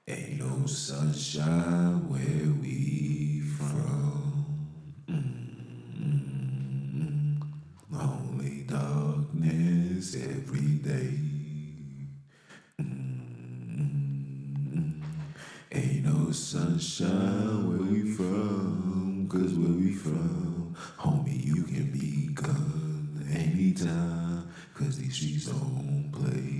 Ain't no sunshine where we from. Only darkness every day. Ain't no sunshine where we from. 'Cause where we from, homie, you can be gone anytime. 'Cause these streets don't play.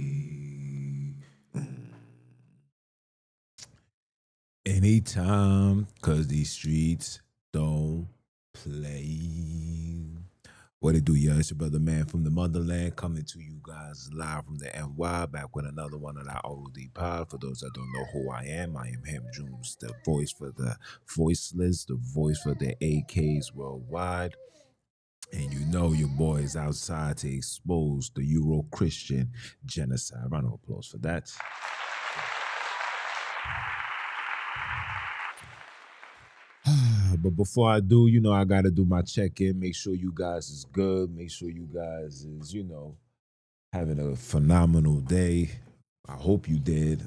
Anytime, 'cause these streets don't play. What it do, y'all? It's your brother man from the motherland coming to you guys live from the NY, back with another one of our OD pod. For those that don't know who I am him, Junns, the voice for the voiceless, the voice for the AKs worldwide. And you know your boy is outside to expose the Euro-Christian genocide. Round of applause for that. But before I do, I gotta do my check-in. Make sure you guys is good. Make sure you guys is, having a phenomenal day. I hope you did.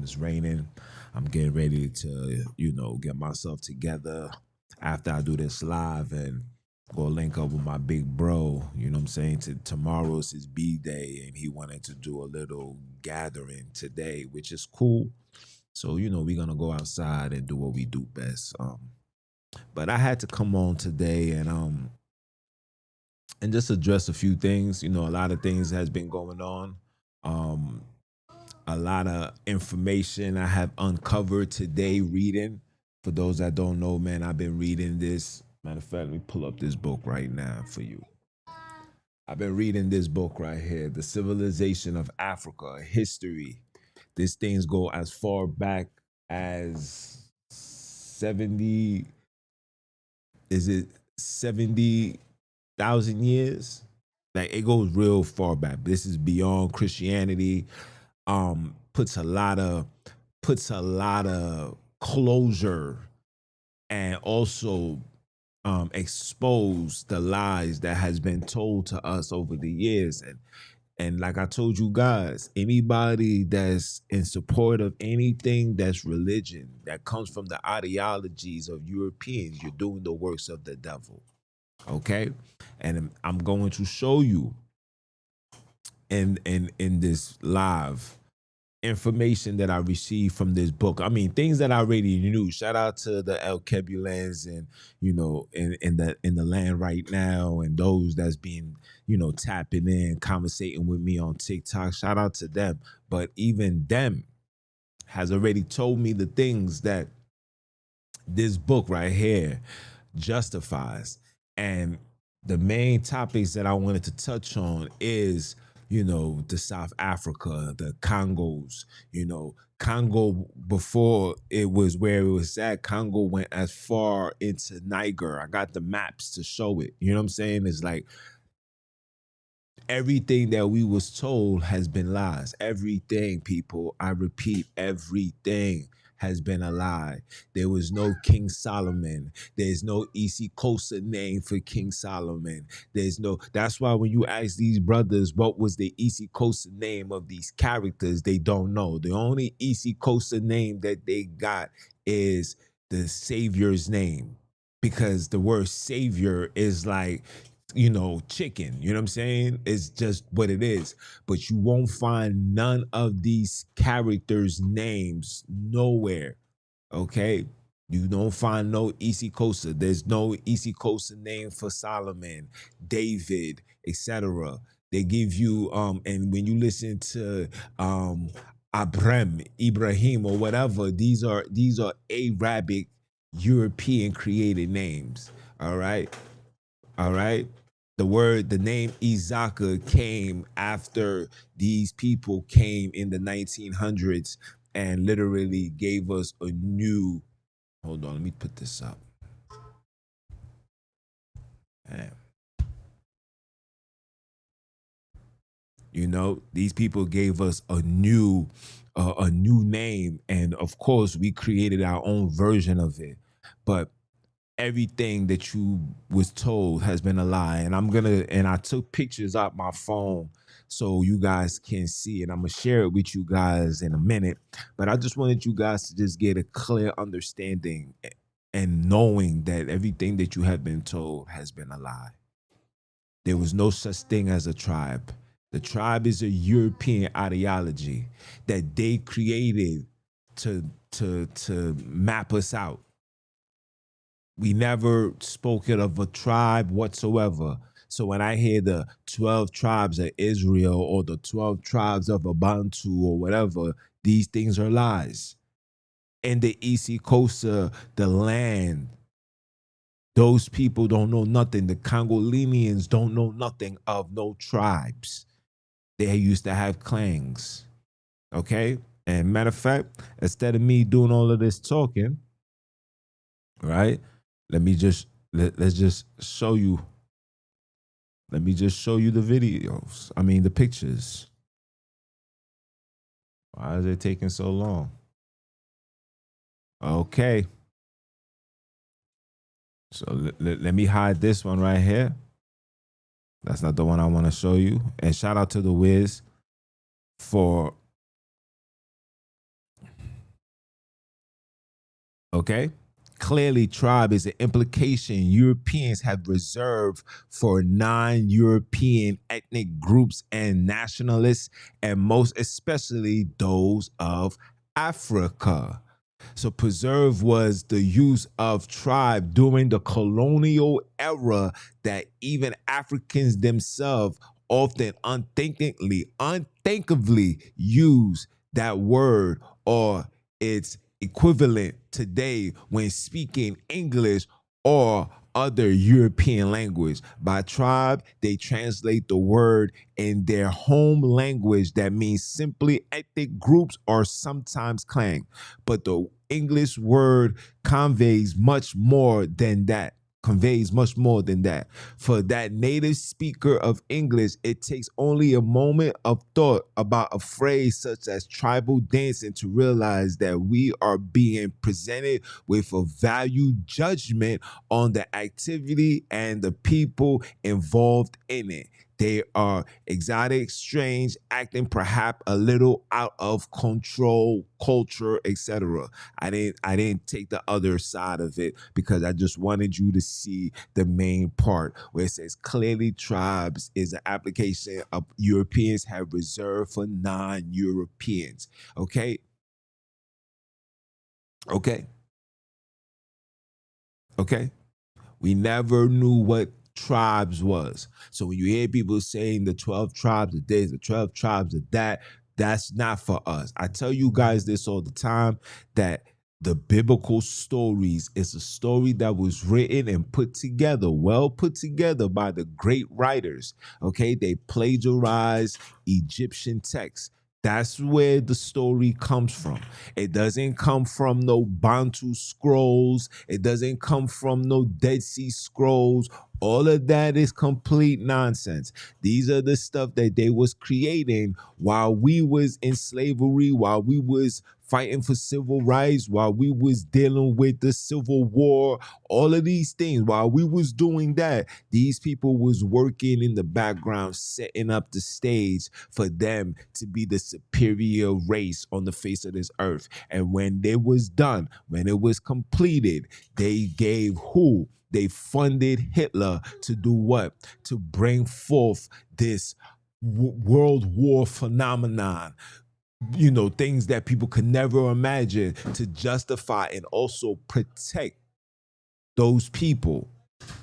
It's raining. I'm getting ready to, get myself together after I do this live and go link up with my big bro. You know what I'm saying? Tomorrow's his B-day, and he wanted to do a little gathering today, which is cool. So, we're gonna go outside and do what we do best. But I had to come on today and just address a few things. A lot of things has been going on. Um, a lot of information I have uncovered today reading. For those that don't know, man, I've been reading this. Matter of fact, let me pull up this book right now for you. I've been reading this book right here, The Civilization of Africa, a History. These things go as far back as 70, is it 70,000 years? Like, it goes real far back. This is beyond Christianity. Puts a lot of closure, and also expose the lies that has been told to us over the years. And like I told you guys, anybody that's in support of anything that's religion, that comes from the ideologies of Europeans, you're doing the works of the devil. Okay? And I'm going to show you in this live information that I received from this book. I mean, things that I already knew. Shout out to the Alkebulans and in the land right now, and those that's been tapping in, conversating with me on TikTok. Shout out to them. But even them has already told me the things that this book right here justifies. And the main topics that I wanted to touch on is, the South Africa, the Congos, Congo, before it was where it was at, Congo went as far into Niger. I got the maps to show it. You know what I'm saying? It's like everything that we was told has been lies. Everything, people. I repeat, everything has been a lie. There was no King Solomon. There's no Isikosa name for King Solomon. That's why when you ask these brothers what was the Isikosa name of these characters, they don't know. The only Isikosa name that they got is the Savior's name, because the word Savior is like, chicken. You know what I'm saying? It's just what it is. But you won't find none of these characters' names nowhere. Okay? You don't find no Isikosa. There's no Isikosa name for Solomon, David, etc. They give you and when you listen to Ibrahim or whatever, these are Arabic European created names. All right. All right. The name Izaka came after these people came in the 1900s and literally gave us a new. Hold on, let me put this up. Man. These people gave us a new name, and of course, we created our own version of it. But everything that you was told has been a lie, and I took pictures out my phone so you guys can see it. I'm gonna share it with you guys in a minute, but I just wanted you guys to just get a clear understanding and knowing that everything that you have been told has been a lie. There was no such thing as a tribe. The tribe is a European ideology that they created to map us out. We never spoke of a tribe whatsoever. So when I hear the 12 tribes of Israel or the 12 tribes of Abantu or whatever, these things are lies. In the East Coast, the land, those people don't know nothing. The Congolinians don't know nothing of no tribes. They used to have clans. Okay? And matter of fact, instead of me doing all of this talking, right? Let's just show you. Let me just show you the videos. I mean the pictures. Why is it taking so long? Okay. So let me hide this one right here. That's not the one I want to show you. And shout out to the Wiz for, okay? Clearly, tribe is an implication Europeans have reserved for non-European ethnic groups and nationalists, and most especially those of Africa. So preserve was the use of tribe during the colonial era that even Africans themselves often unthinkably use that word or its equivalent today when speaking English or other European language. By tribe, they translate the word in their home language that means simply ethnic groups or sometimes clan. But the English word conveys much more than that. For that native speaker of English, it takes only a moment of thought about a phrase such as tribal dancing to realize that we are being presented with a value judgment on the activity and the people involved in it. They are exotic, strange, acting perhaps a little out of control, culture, etc. I didn't take the other side of it because I just wanted you to see the main part where it says clearly tribes is an application of Europeans have reserved for non-Europeans. Okay. Okay. Okay. We never knew what tribes was. So when you hear people saying the 12 tribes of this, the 12 tribes of that, that's not for us. I tell you guys this all the time, that the biblical stories is a story that was written and put together, well put together by the great writers. Okay, they plagiarized Egyptian texts. That's where the story comes from. It doesn't come from no Bantu scrolls. It doesn't come from no Dead Sea Scrolls. All of that is complete nonsense. These are the stuff that they was creating while we was in slavery, while we was fighting for civil rights, while we was dealing with the Civil War, all of these things. While we was doing that, these people was working in the background, setting up the stage for them to be the superior race on the face of this earth. And when it was done, when it was completed, they gave who? They funded Hitler to do what? To bring forth this world war phenomenon, you know, things that people could never imagine, to justify and also protect those people.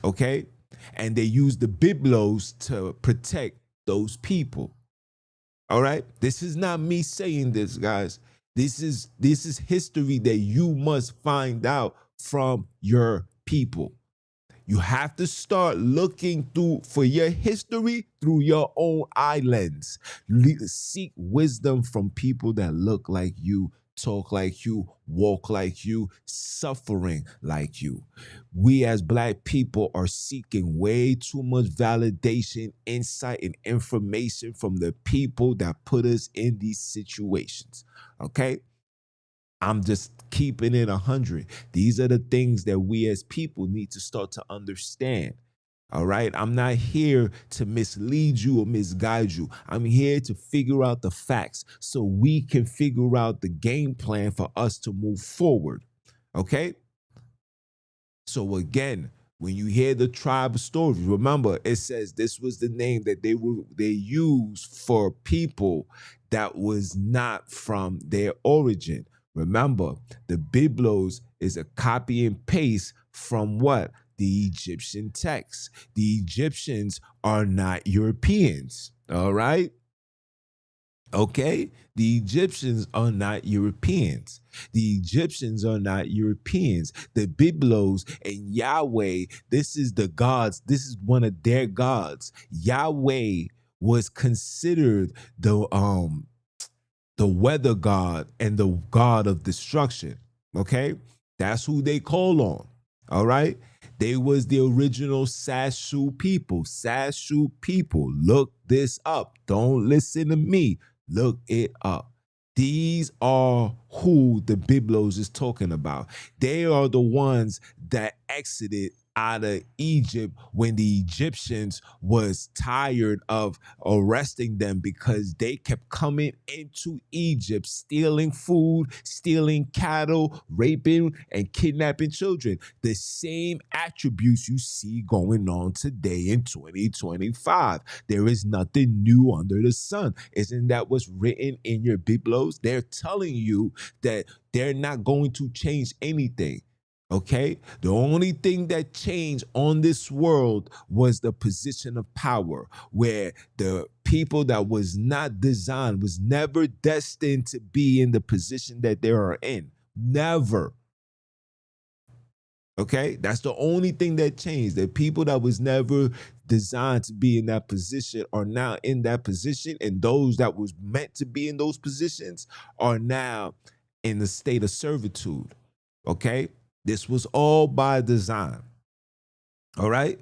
Okay. And they use the biblos to protect those people. All right. This is not me saying this, guys. This is history that you must find out from your people. You have to start looking through for your history through your own eye lens. Seek wisdom from people that look like you, talk like you, walk like you, suffering like you. We as Black people are seeking way too much validation, insight, and information from the people that put us in these situations. Okay? I'm just keeping it 100. These are the things that we as people need to start to understand. All right. I'm not here to mislead you or misguide you. I'm here to figure out the facts so we can figure out the game plan for us to move forward. Okay. So again, when you hear the tribe stories, remember it says this was the name that they used for people that was not from their origin. Remember, the Biblos is a copy and paste from what? The Egyptian text. The Egyptians are not Europeans. All right. Okay? The Egyptians are not Europeans. The Egyptians are not Europeans. The Biblos and Yahweh, this is the gods. This is one of their gods. Yahweh was considered the weather god and the god of destruction. Okay? That's who they call on. All right? They was the original Sashu people. Sashu people. Look this up. Don't listen to me. Look it up. These are who the Biblos is talking about. They are the ones that exited out of Egypt when the Egyptians was tired of arresting them because they kept coming into Egypt, stealing food, stealing cattle, raping and kidnapping children. The same attributes you see going on today in 2025. There is nothing new under the sun. Isn't that what's written in your Biblos? They're telling you that they're not going to change anything. Okay? The only thing that changed on this world was the position of power, where the people that was not designed, was never destined to be in the position that they are in. Never. Okay? That's the only thing that changed. The people that was never designed to be in that position are now in that position, and those that was meant to be in those positions are now in the state of servitude. Okay? This was all by design. All right?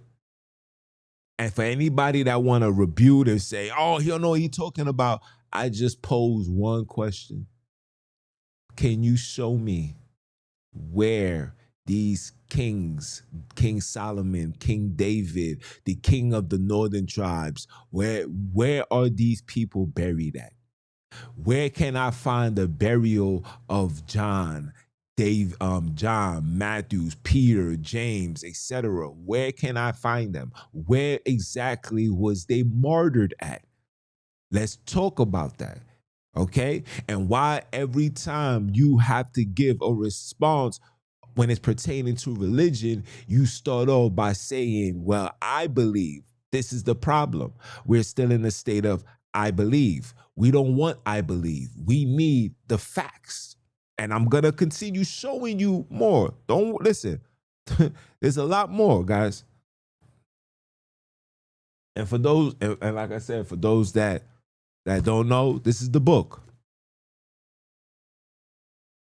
And for anybody that want to rebuke and say, oh, you don't know what he's talking about, I just pose one question. Can you show me where these kings, King Solomon, King David, the king of the northern tribes, where are these people buried at? Where can I find the burial of John, John, Matthews, Peter, James, etc.? Where can I find them? Where exactly was they martyred at? Let's talk about that. Okay? And why every time you have to give a response when it's pertaining to religion, you start off by saying, well, I believe. This is the problem. We're still in a state of I believe. We don't want I believe. We need the facts. And I'm going to continue showing you more. Don't listen. There's a lot more, guys. And for those, and like I said, for those that don't know, this is the book.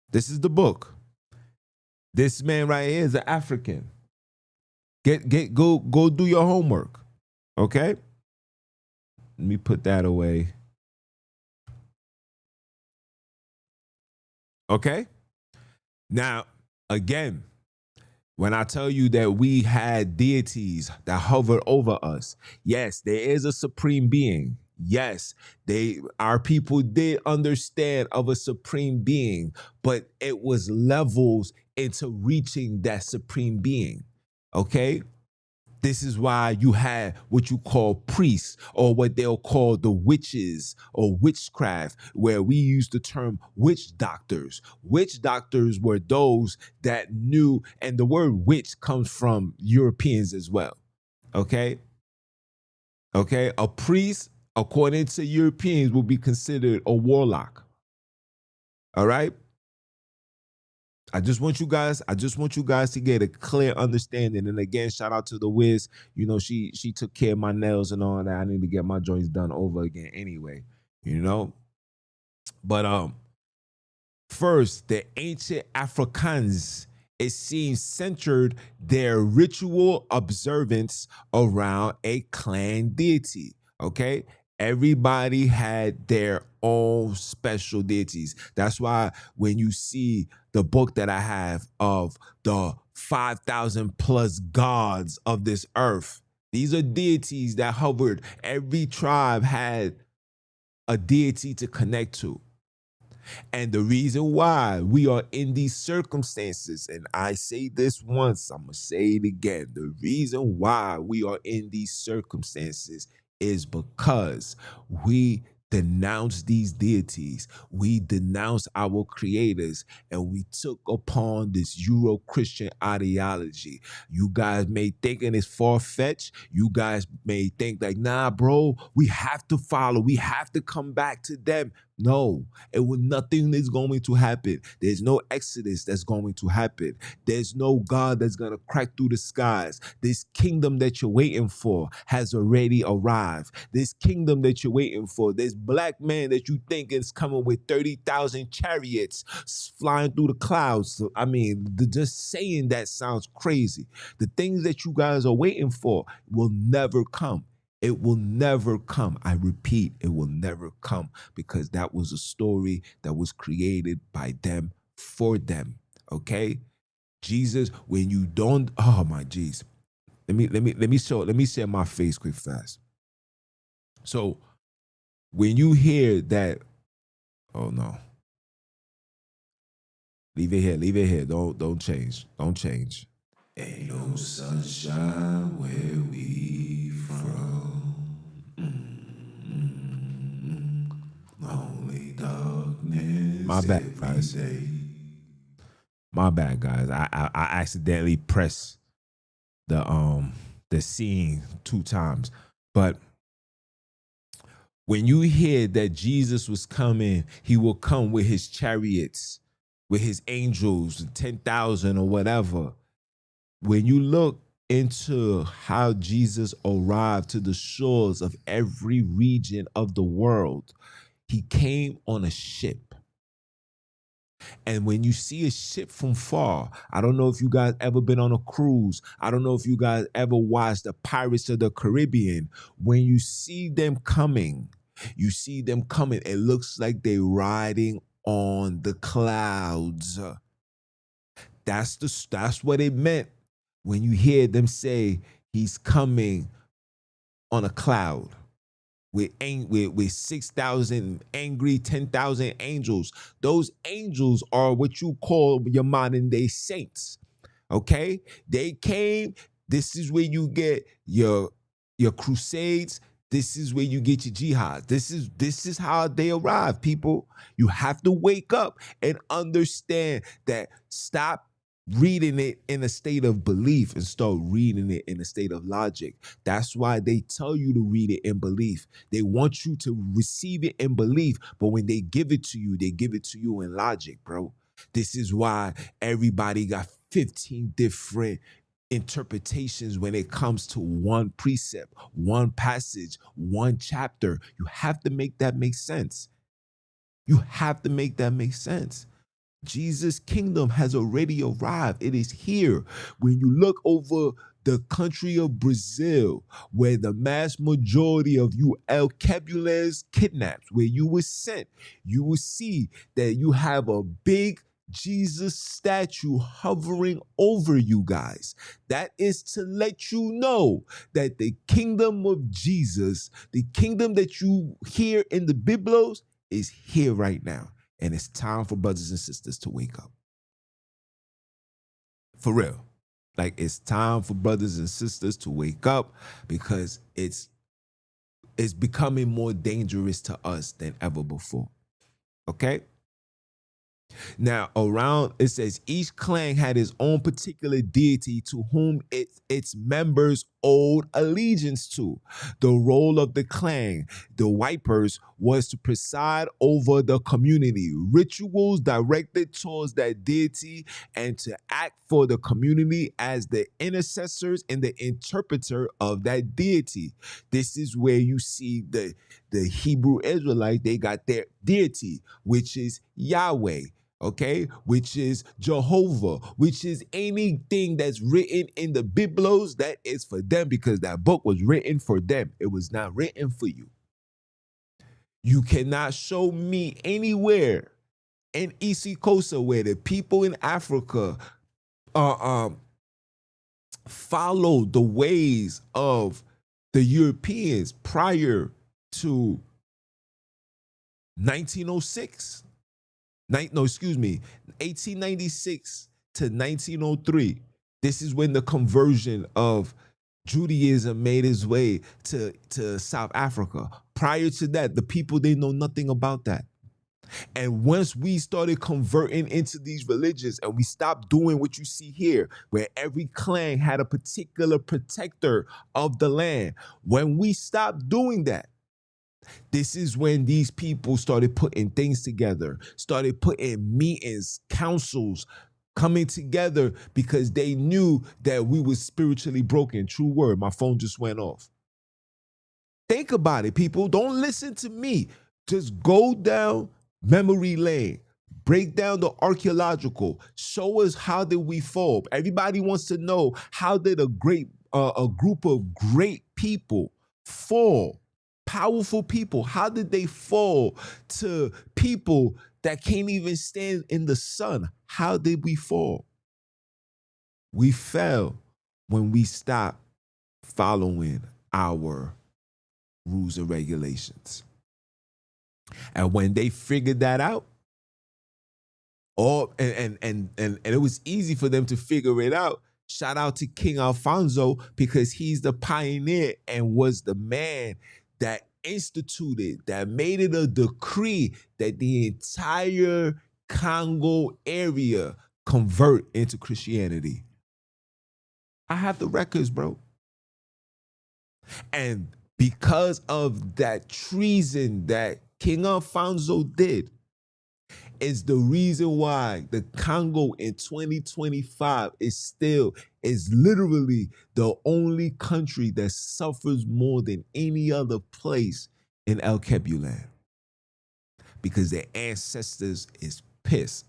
This is the book. This man right here is an African. Go do your homework. Okay? Let me put that away. Okay? Now, again, when I tell you that we had deities that hovered over us, yes, there is a supreme being. Yes, our people did understand of a supreme being, but it was levels into reaching that supreme being. Okay? This is why you had what you call priests, or what they'll call the witches or witchcraft, where we use the term witch doctors. Witch doctors were those that knew, and the word witch comes from Europeans as well. Okay? Okay? A priest, according to Europeans, will be considered a warlock. All right? I just want you guys to get a clear understanding. And again, shout out to the Wiz. You know, she took care of my nails and all that. I need to get my joints done over again anyway, you know. But first, the ancient Afrikaans, it seems, centered their ritual observance around a clan deity. Okay? Everybody had their own special deities. That's why when you see the book that I have of the 5,000 plus gods of this earth, These are deities that hovered. Every tribe had a deity to connect to. And the reason why we are in these circumstances, and I say this once, I'm going to say it again. The reason why we are in these circumstances is because we denounce these deities. We denounce our creators, and we took upon this Euro-Christian ideology. You guys may think it's far-fetched. You guys may think like, nah, bro, we have to follow. We have to come back to them. No, nothing is going to happen. There's no exodus that's going to happen. There's no God that's going to crack through the skies. This kingdom that you're waiting for has already arrived. This kingdom that you're waiting for, this black man that you think is coming with 30,000 chariots flying through the clouds. So, I mean, just saying that sounds crazy. The things that you guys are waiting for will never come. It will never come. I repeat, it will never come, because that was a story that was created by them for them. Okay? Jesus, when you don't, oh my jeez. Let me share my face quick fast. So when you hear that, oh no. Leave it here. Don't change. Don't change. Ain't no sunshine where we from. Only darkness. My bad, guys. My bad, guys. I accidentally pressed the scene 2 times. But when you hear that Jesus was coming, he will come with his chariots, with his angels, 10,000 or whatever. When you look into how Jesus arrived to the shores of every region of the world, he came on a ship. And when you see a ship from far, I don't know if you guys ever been on a cruise. I don't know if you guys ever watched the Pirates of the Caribbean. When you see them coming, it looks like they're riding on the clouds. That's what it meant when you hear them say he's coming on a cloud with 6,000 angry, 10,000 angels. Those angels are what you call your modern day saints. Okay? They came. This is where you get your crusades. This is where you get your jihad. This is how they arrive, people. You have to wake up and understand that. Stop reading it in a state of belief and start reading it in a state of logic. That's why they tell you to read it in belief. They want you to receive it in belief, but when they give it to you, they give it to you in logic, bro. This is why everybody got 15 different interpretations when it comes to one precept, one passage, one chapter. You have to make that make sense. You have to make that make sense. Jesus' kingdom has already arrived. It is here. When you look over the country of Brazil, where the mass majority of you Alkebulans kidnapped, where you were sent, you will see that you have a big Jesus statue hovering over you guys. That is to let you know that the kingdom of Jesus, the kingdom that you hear in the Biblos, is here right now. And it's time for brothers and sisters to wake up. For real. Like, it's time for brothers and sisters to wake up, because it's becoming more dangerous to us than ever before. Okay? Now, around, it says each clan had its own particular deity to whom its members owed allegiance to. The role of the clan, the wipers, was to preside over the community, rituals directed towards that deity, and to act for the community as the intercessors and the interpreter of that deity. This is where you see the Hebrew Israelites, they got their deity, which is Yahweh. Okay, which is Jehovah, which is anything that's written in the Biblos, that is for them, because that book was written for them. It was not written for you. You cannot show me anywhere in East Coast where the people in Africa followed the ways of the Europeans prior to 1906. No, excuse me, 1896 to 1903. This is when the conversion of Judaism made its way to South Africa. Prior to that, the people, they know nothing about that. And once we started converting into these religions and we stopped doing what you see here, where every clan had a particular protector of the land, when we stopped doing that, this is when these people started putting things together, started putting meetings, councils, coming together because they knew that we were spiritually broken. True word. My phone just went off. Think about it, people. Don't listen to me. Just go down memory lane. Break down the archaeological. Show us how did we fall. Everybody wants to know how did a group of great people fall. Powerful people. How did they fall to people that can't even stand in the sun? How did we fall? We fell when we stopped following our rules and regulations. And when they figured that out, and it was easy for them to figure it out. Shout out to King Alfonso, because he's the pioneer and was the man that instituted, that made it a decree that the entire Congo area convert into Christianity. I have the records, bro. And because of that treason that King Alfonso did, is the reason why the Congo in 2025 is literally the only country that suffers more than any other place in Alkebulan. Because their ancestors is pissed.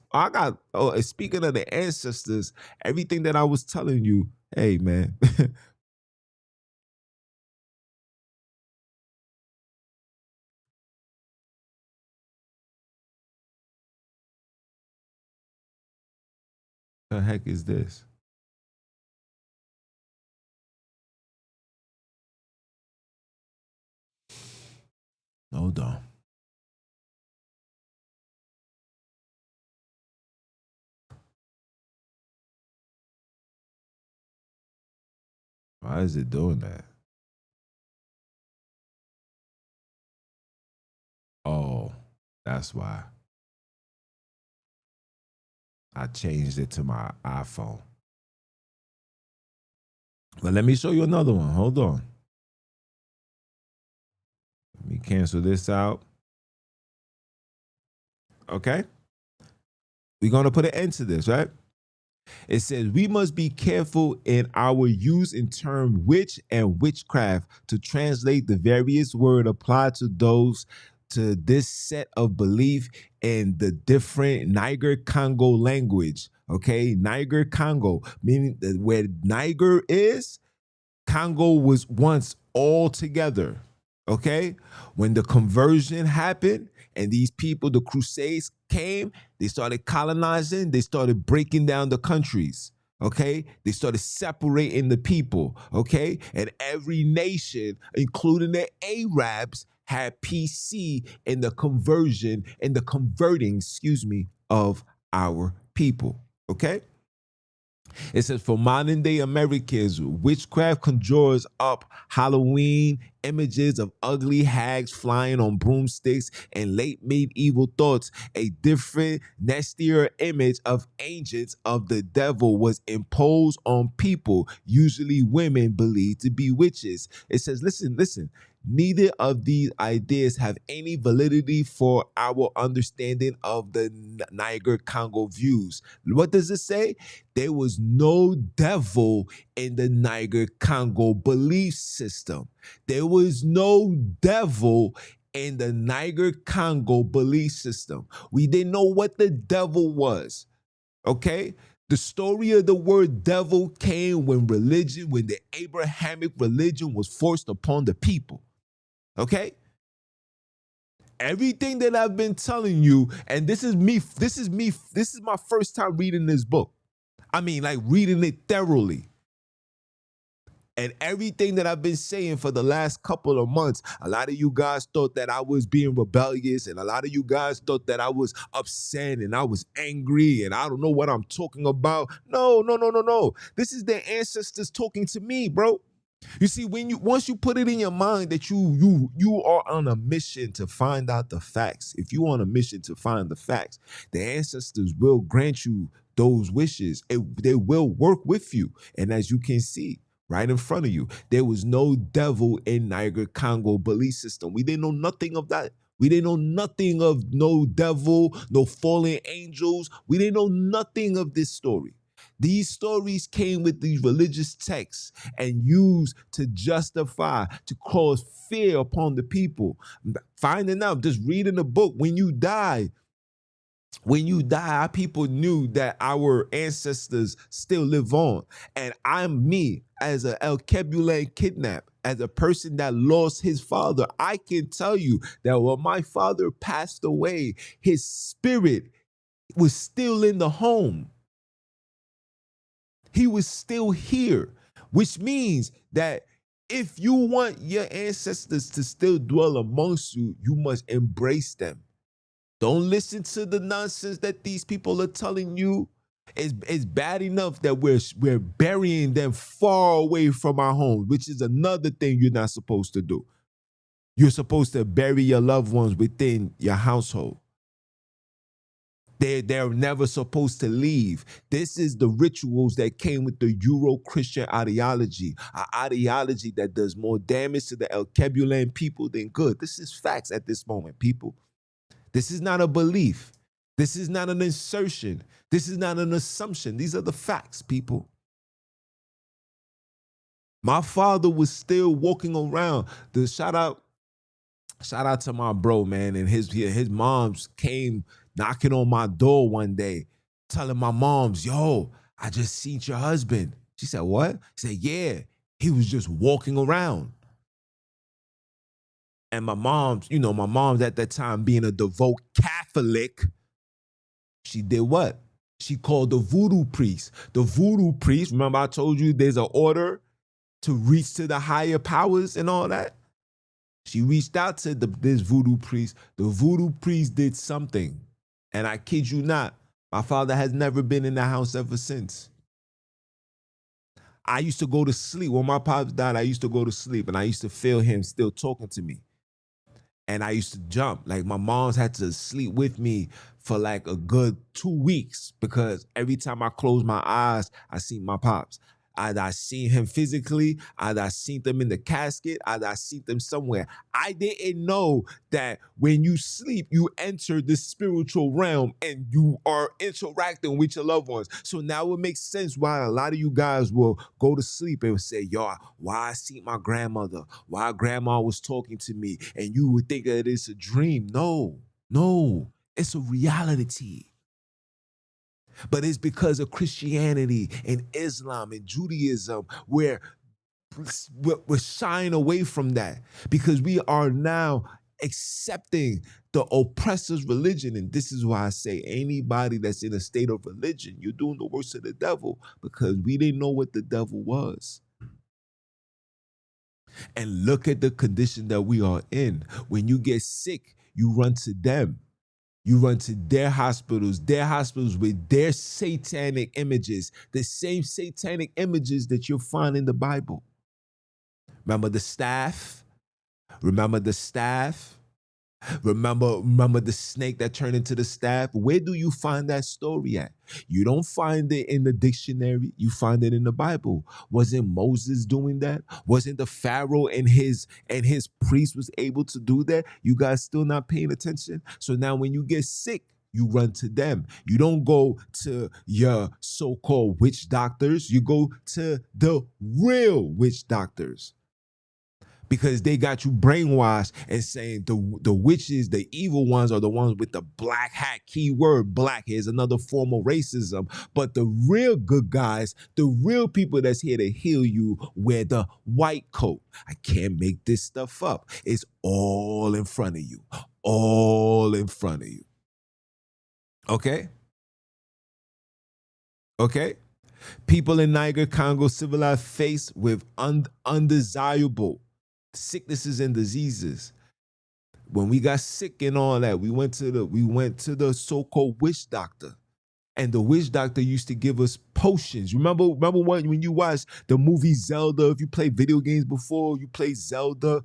Speaking of the ancestors, everything that I was telling you, hey man. The heck is this? Hold on. Why is it doing that? Oh, that's why. I changed it to my iPhone. But let me show you another one. Hold on. Let me cancel this out. Okay? We're going to put an end to this, right? It says, we must be careful in our use in term witch and witchcraft to translate the various word applied to those to this set of belief in the different Niger Congo language. Okay, Niger Congo, meaning that where Niger is, Congo was once all together. Okay, when the conversion happened and these people, the Crusades came, they started colonizing, they started breaking down the countries. Okay, they started separating the people. Okay, and every nation, including the Arabs, had PC in the conversion, in the converting, of our people. Okay. It says, for modern day Americans, witchcraft conjures up Halloween images of ugly hags flying on broomsticks and late medieval thoughts. A different, nastier image of agents of the devil was imposed on people, usually women believed to be witches. It says, listen. Neither of these ideas have any validity for our understanding of the Niger-Congo views. What does it say? There was no devil in the Niger-Congo belief system. There was no devil in the Niger-Congo belief system. We didn't know what the devil was. Okay? The story of the word devil came when the Abrahamic religion was forced upon the people. Okay? Everything that I've been telling you, and this is my first time reading this book. I mean, like reading it thoroughly. And everything that I've been saying for the last couple of months, a lot of you guys thought that I was being rebellious, and a lot of you guys thought that I was upset and I was angry and I don't know what I'm talking about. No, no, no, no, no. This is their ancestors talking to me, bro. You see, once you put it in your mind that you are on a mission to find out the facts, if you're on a mission to find the facts, the ancestors will grant you those wishes. They will work with you. And as you can see right in front of you, there was no devil in Niger Congo belief system. We didn't know nothing of that. We didn't know nothing of no devil, no fallen angels. We didn't know nothing of this story. These stories came with these religious texts and used to justify, to cause fear upon the people. Finding out, just reading the book, when you die, our people knew that our ancestors still live on. And I'm me as a Alkebulan kidnapped, as a person that lost his father. I can tell you that when my father passed away, his spirit was still in the home. He was still here, which means that if you want your ancestors to still dwell amongst you, you must embrace them. Don't listen to the nonsense that these people are telling you. It's bad enough that we're burying them far away from our homes, which is another thing you're not supposed to do. You're supposed to bury your loved ones within your household. They're never supposed to leave. This is the rituals that came with the Euro-Christian ideology, an ideology that does more damage to the Alkebulan people than good. This is facts at this moment, people. This is not a belief. This is not an insertion. This is not an assumption. These are the facts, people. My father was still walking around. Shout out to my bro, man, and his moms came knocking on my door one day, telling my moms, yo, I just seen your husband. She said, what? He said, yeah, he was just walking around. And my mom's at that time being a devout Catholic, she did what? She called the voodoo priest. The voodoo priest, remember I told you there's an order to reach to the higher powers and all that? She reached out to this voodoo priest. The voodoo priest did something. And I kid you not, my father has never been in the house ever since. I used to go to sleep. When my pops died, I used to go to sleep and I used to feel him still talking to me. And I used to jump. Like my mom's had to sleep with me for like a good 2 weeks because every time I closed my eyes, I see my pops. Either I seen him physically, either I seen them in the casket, either I seen them somewhere. I didn't know that when you sleep, you enter the spiritual realm and you are interacting with your loved ones. So now it makes sense why a lot of you guys will go to sleep and say, yo, why I seen my grandmother, why grandma was talking to me, and you would think that it's a dream. No, it's a reality. But it's because of Christianity and Islam and Judaism where we're shying away from that because we are now accepting the oppressor's religion. And this is why I say anybody that's in a state of religion, you're doing the worst of the devil because we didn't know what the devil was. And look at the condition that we are in. When you get sick, you run to them. You run to their hospitals with their satanic images, the same satanic images that you'll find in the Bible. Remember the staff? Remember the staff? Remember the snake that turned into the staff? Where do you find that story at? You don't find it in the dictionary. You find it in the Bible. Wasn't Moses doing that? Wasn't the Pharaoh and his priest was able to do that? You guys still not paying attention? So now when you get sick, you run to them. You don't go to your so-called witch doctors. You go to the real witch doctors. Because they got you brainwashed and saying the witches, the evil ones are the ones with the black hat, keyword black. Here's another form of racism. But the real good guys, the real people that's here to heal you wear the white coat. I can't make this stuff up. It's all in front of you. All in front of you. Okay? Okay? People in Niger, Congo, civilized faced with undesirable sicknesses and diseases. When we got sick and all that, we went to the so-called witch doctor. And the witch doctor used to give us potions. Remember when you watched the movie Zelda? If you played video games before, you played Zelda,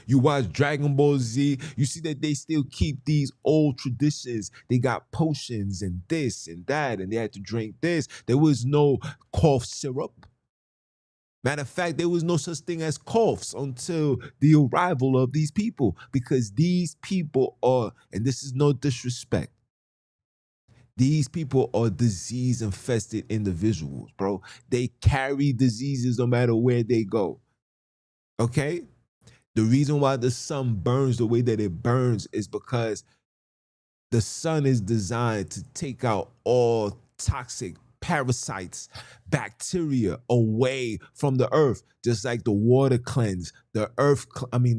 you watch Dragon Ball Z, you see that they still keep these old traditions. They got potions and this and that, and they had to drink this. There was no cough syrup. Matter of fact, there was no such thing as coughs until the arrival of these people, because these people are, and this is no disrespect, these people are disease-infested individuals, bro. They carry diseases no matter where they go, okay? The reason why the sun burns the way that it burns is because the sun is designed to take out all toxic parasites, bacteria away from the earth, just like the water cleanse, the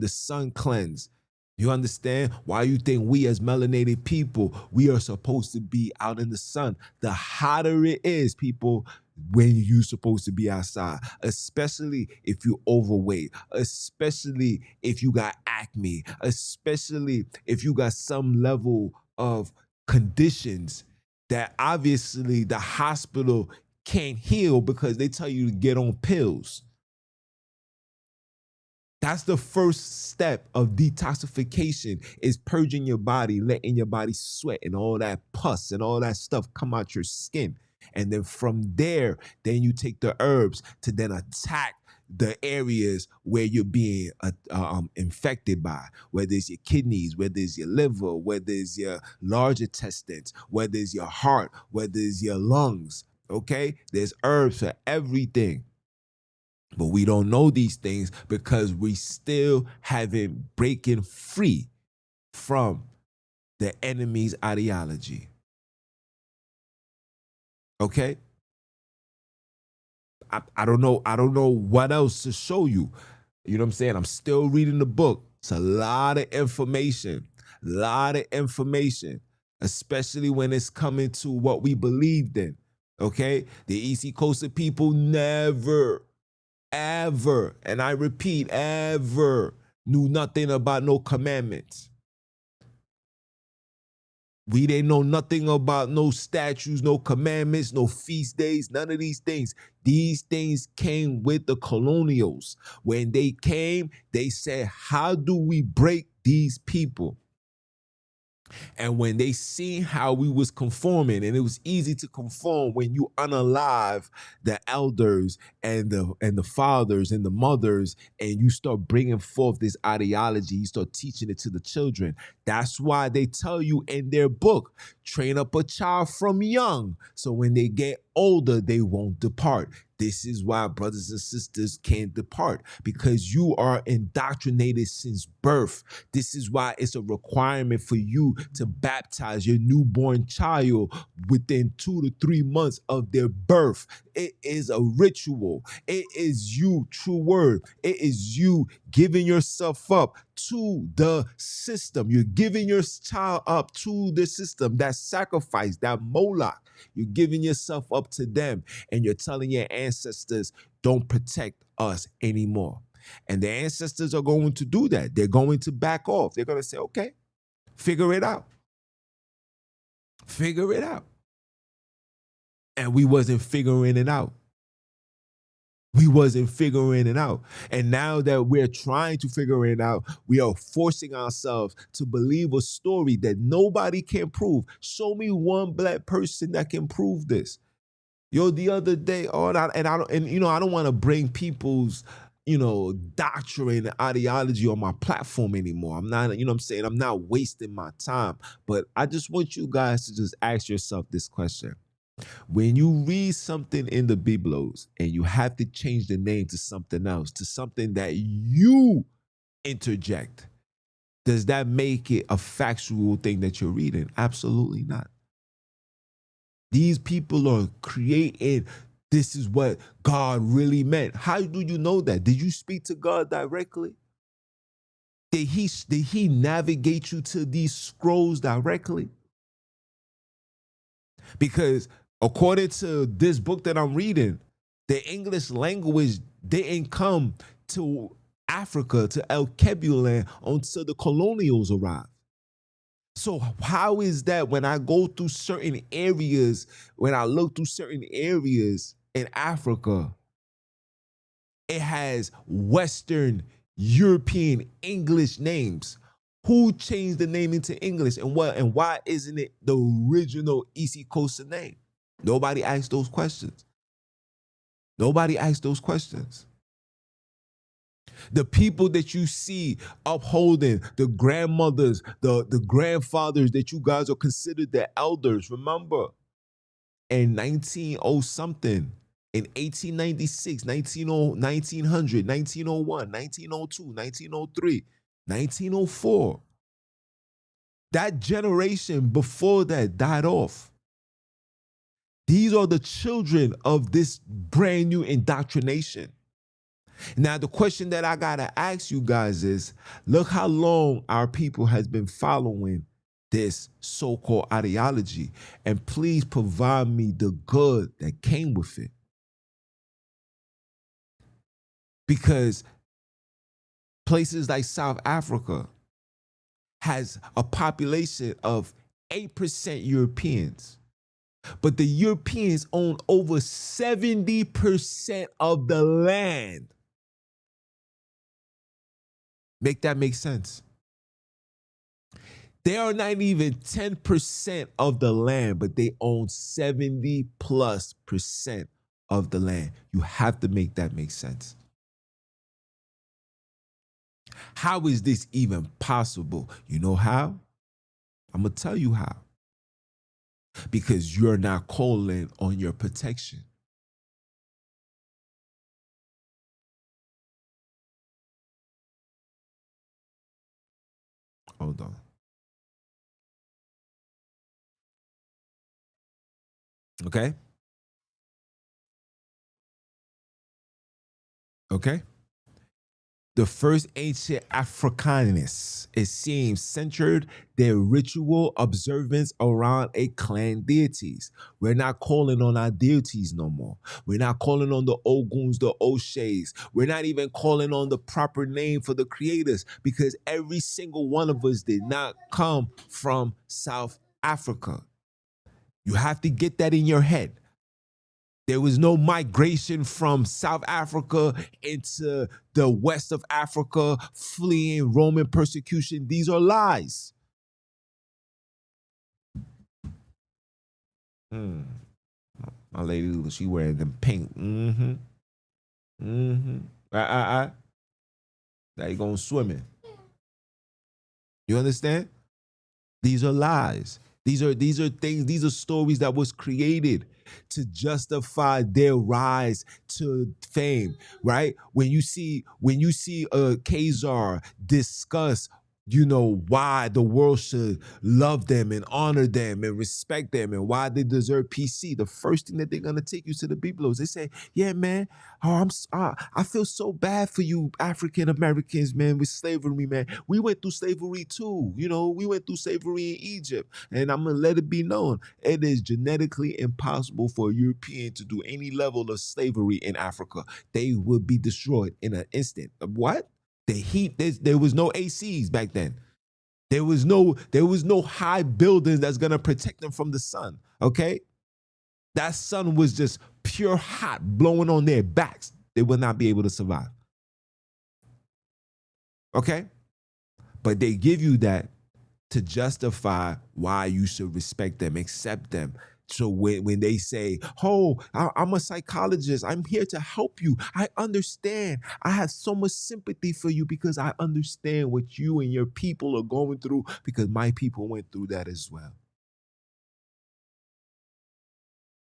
sun cleanse. You understand why you think we as melanated people, we are supposed to be out in the sun? The hotter it is, people, when you're supposed to be outside, especially if you're overweight, especially if you got acne, especially if you got some level of conditions that obviously the hospital can't heal because they tell you to get on pills. That's the first step of detoxification, is purging your body, letting your body sweat and all that pus and all that stuff come out your skin. And then from there, then you take the herbs to then attack the areas where you're being infected by, whether it's your kidneys, whether it's your liver, whether it's your large intestines, whether it's your heart, whether it's your lungs, okay? There's herbs for everything. But we don't know these things because we still haven't breaking free from the enemy's ideology. Okay? I don't know what else to show you. You know what I'm saying? I'm still reading the book. It's a lot of information. Especially when it's coming to what we believed in. Okay? The East Coast people never, ever, and I repeat, ever knew nothing about no commandments. We didn't know nothing about no statutes, no commandments, no feast days, none of these things. These things came with the colonials. When they came, they said, how do we break these people? And when they seen how we was conforming, and it was easy to conform when you unalive the elders and the fathers and the mothers, and you start bringing forth this ideology, you start teaching it to the children. That's why they tell you in their book, train up a child from young, so when they get older, they won't depart. This is why brothers and sisters can't depart, because you are indoctrinated since birth. This is why it's a requirement for you to baptize your newborn child within 2 to 3 months of their birth. It is a ritual. It is you, true word. It is you giving yourself up to the system. You're giving your child up to the system, that sacrifice, that Moloch. You're giving yourself up to them, and you're telling your ancestors, don't protect us anymore. And the ancestors are going to do that. They're going to back off. They're going to say, okay, figure it out. Figure it out. And we wasn't figuring it out. And now that we're trying to figure it out, we are forcing ourselves to believe a story that nobody can prove. Show me one black person that can prove this. Yo, the other day, I don't want to bring people's, doctrine and ideology on my platform anymore. I'm not, I'm not wasting my time. But I just want you guys to just ask yourself this question. When you read something in the Biblos and you have to change the name to something else, to something that you interject, does that make it a factual thing that you're reading? Absolutely not. These people are creating, this is what God really meant. How do you know that? Did you speak to God directly? Did he navigate you to these scrolls directly? Because According to this book that I'm reading, the English language didn't come to Africa, to Alkebulan, until the colonials arrived. So how is that when I go through certain areas, when I look through certain areas in Africa, it has Western European English names? Who changed the name into English, and why isn't it the original East Coast name? Nobody asked those questions. Nobody asked those questions. The people that you see upholding, the grandmothers, the grandfathers that you guys are considered the elders, remember, in 1900 something, in 1896, 1900, 1901, 1902, 1903, 1904, that generation before that died off. These are the children of this brand new indoctrination. Now, the question that I gotta ask you guys is, look how long our people has been following this so-called ideology, and please provide me the good that came with it. Because places like South Africa has a population of 8% Europeans, but the Europeans own over 70% of the land. Make that make sense? They are not even 10% of the land, but they own 70+% of the land. You have to make that make sense. How is this even possible? You know how? I'm going to tell you how. Because you're not calling on your protection. Hold on. Okay? Okay? The first ancient Africanists, it seems, centered their ritual observance around a clan deities. We're not calling on our deities no more. We're not calling on the Oguns, the Oshays. We're not even calling on the proper name for the creators, because every single one of us did not come from South Africa. You have to get that in your head. There was no migration from South Africa into the west of Africa, fleeing Roman persecution. These are lies. My lady, she wearing them pink. Now you going swimming. You understand? These are lies. These are things, these are stories that was created to justify their rise to fame, right? When you see Khazar discuss, why the world should love them and honor them and respect them and why they deserve PC, the first thing that they're gonna take you to the Biblos. They say, yeah, man, I feel so bad for you African Americans, man, with slavery, man. We went through slavery too. We went through slavery in Egypt. And I'm gonna let it be known, it is genetically impossible for a European to do any level of slavery in Africa. They would be destroyed in an instant. What? The heat, there was no ACs back then. There was no high buildings that's gonna protect them from the sun. Okay? That sun was just pure hot blowing on their backs. They would not be able to survive. Okay? But they give you that to justify why you should respect them, accept them. So when they say, oh, I'm a psychologist, I'm here to help you, I understand. I have so much sympathy for you because I understand what you and your people are going through, because my people went through that as well.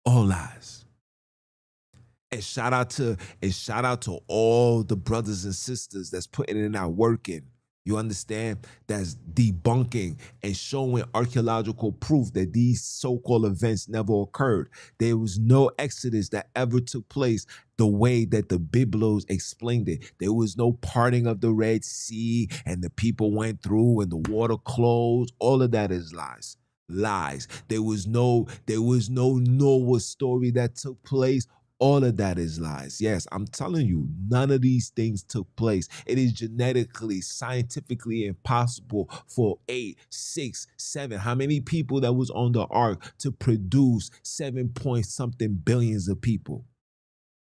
All lies. And shout out to all the brothers and sisters that's putting in our work in. You understand? That's debunking and showing archaeological proof that these so-called events never occurred. There was no Exodus that ever took place the way that the Biblos explained it. There was no parting of the Red Sea and the people went through and the water closed. All of that is lies. lies. There was no Noah story that took place. All of that is lies. Yes, I'm telling you, none of these things took place. It is genetically, scientifically impossible for 8, 6, 7. How many people that was on the ark to produce 7 point something billions of people?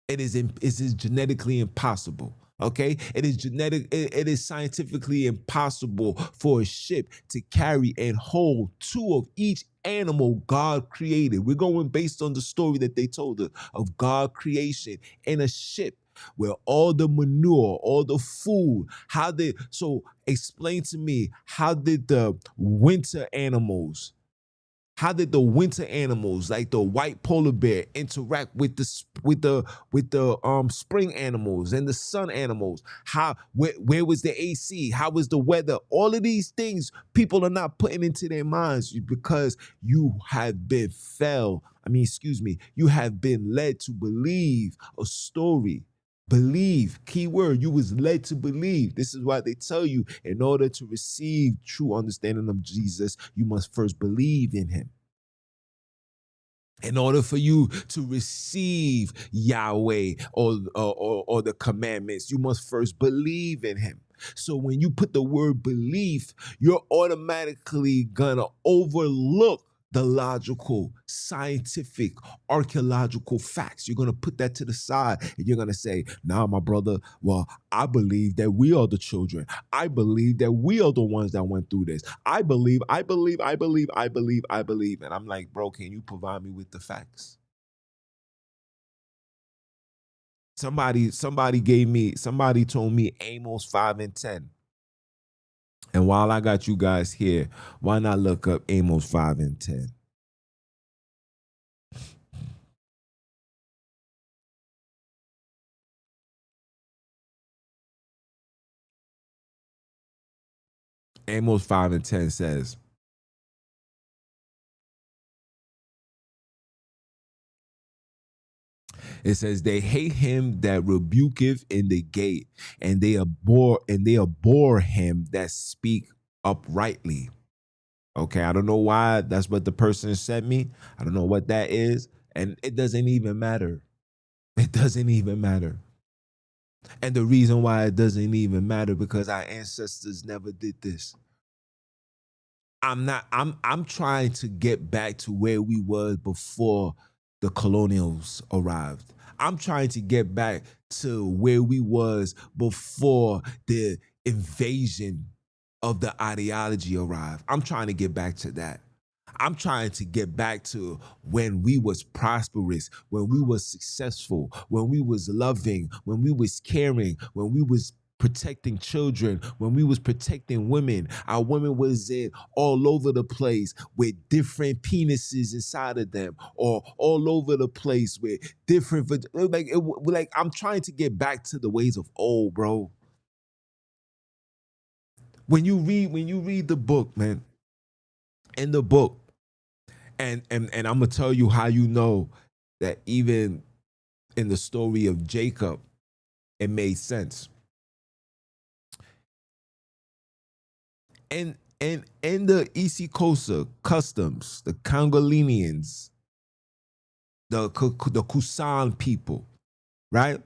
It is genetically impossible. Okay, it is scientifically impossible for a ship to carry and hold 2 of each animal God created. We're going based on the story that they told us of God creation in a ship where all the manure, all the food, explain to me, how did the winter animals, like the white polar bear, interact with the spring animals and the sun animals? Where was the AC? How was the weather? All of these things people are not putting into their minds because you have been you have been led to believe a story. Believe, keyword, you was led to believe. This is why they tell you, in order to receive true understanding of Jesus, you must first believe in him. In order for you to receive Yahweh or the commandments, you must first believe in him. So when you put the word belief, you're automatically gonna overlook the logical, scientific, archaeological facts. You're going to put that to the side and you're going to say, nah, my brother, well, I believe that we are the children. I believe that we are the ones that went through this. I believe. And I'm like, bro, can you provide me with the facts? Somebody told me Amos 5 and 10. And while I got you guys here, why not look up Amos 5 and 10? Amos 5 and 10 says, it says, they hate him that rebuketh in the gate, and they abhor him that speak uprightly. Okay, I don't know why that's what the person sent me. I don't know what that is, and it doesn't even matter. It doesn't even matter. And the reason why it doesn't even matter, because our ancestors never did this. I'm trying to get back to where we were before the colonials arrived. I'm trying to get back to where we was before the invasion of the ideology arrived. I'm trying to get back to that. I'm trying to get back to when we was prosperous, when we was successful, when we was loving, when we was caring, when we was protecting children, when we was protecting women. Our women was in all over the place with different penises inside of them, or all over the place with different, like I'm trying to get back to the ways of old, bro. When you read the book, man, in the book, and I'm gonna tell you how you know that even in the story of Jacob, it made sense. And in the Isikosa customs, the Congolinians, the Kusan people, right?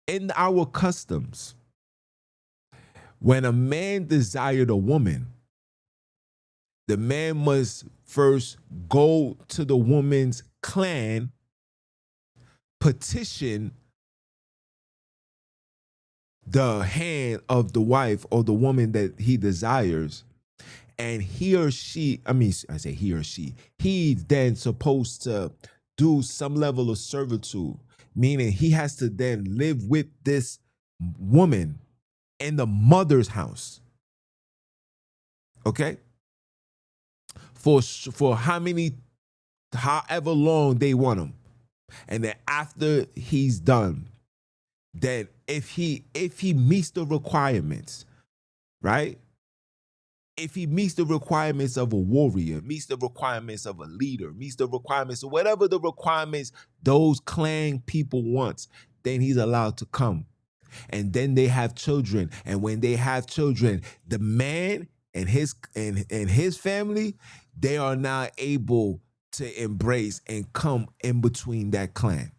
In our customs, when a man desired a woman, the man must first go to the woman's clan, petition the hand of the wife or the woman that he desires, and he or she, I say he or she, he's then supposed to do some level of servitude, meaning he has to then live with this woman in the mother's house. Okay? For however long they want him. And then after he's done, then if he meets the requirements, right? If he meets the requirements of a warrior, meets the requirements of a leader, meets the requirements of whatever the requirements those clan people want, then he's allowed to come. And then they have children. And when they have children, the man and his family, they are now able to embrace and come in between that clan.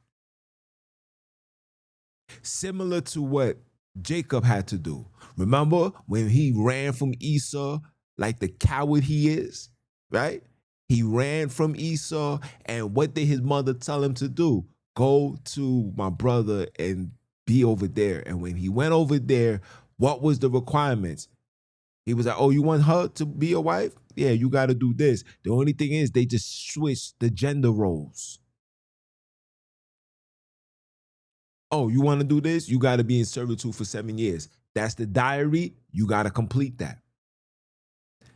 Similar to what Jacob had to do. Remember when he ran from Esau like the coward he is, right? He ran from Esau, and what did his mother tell him to do? Go to my brother and be over there. And when he went over there, what was the requirements? He was like, oh, you want her to be your wife? Yeah, you got to do this. The only thing is they just switched the gender roles. Oh, you want to do this? You got to be in servitude for 7 years. That's the diary. You got to complete that.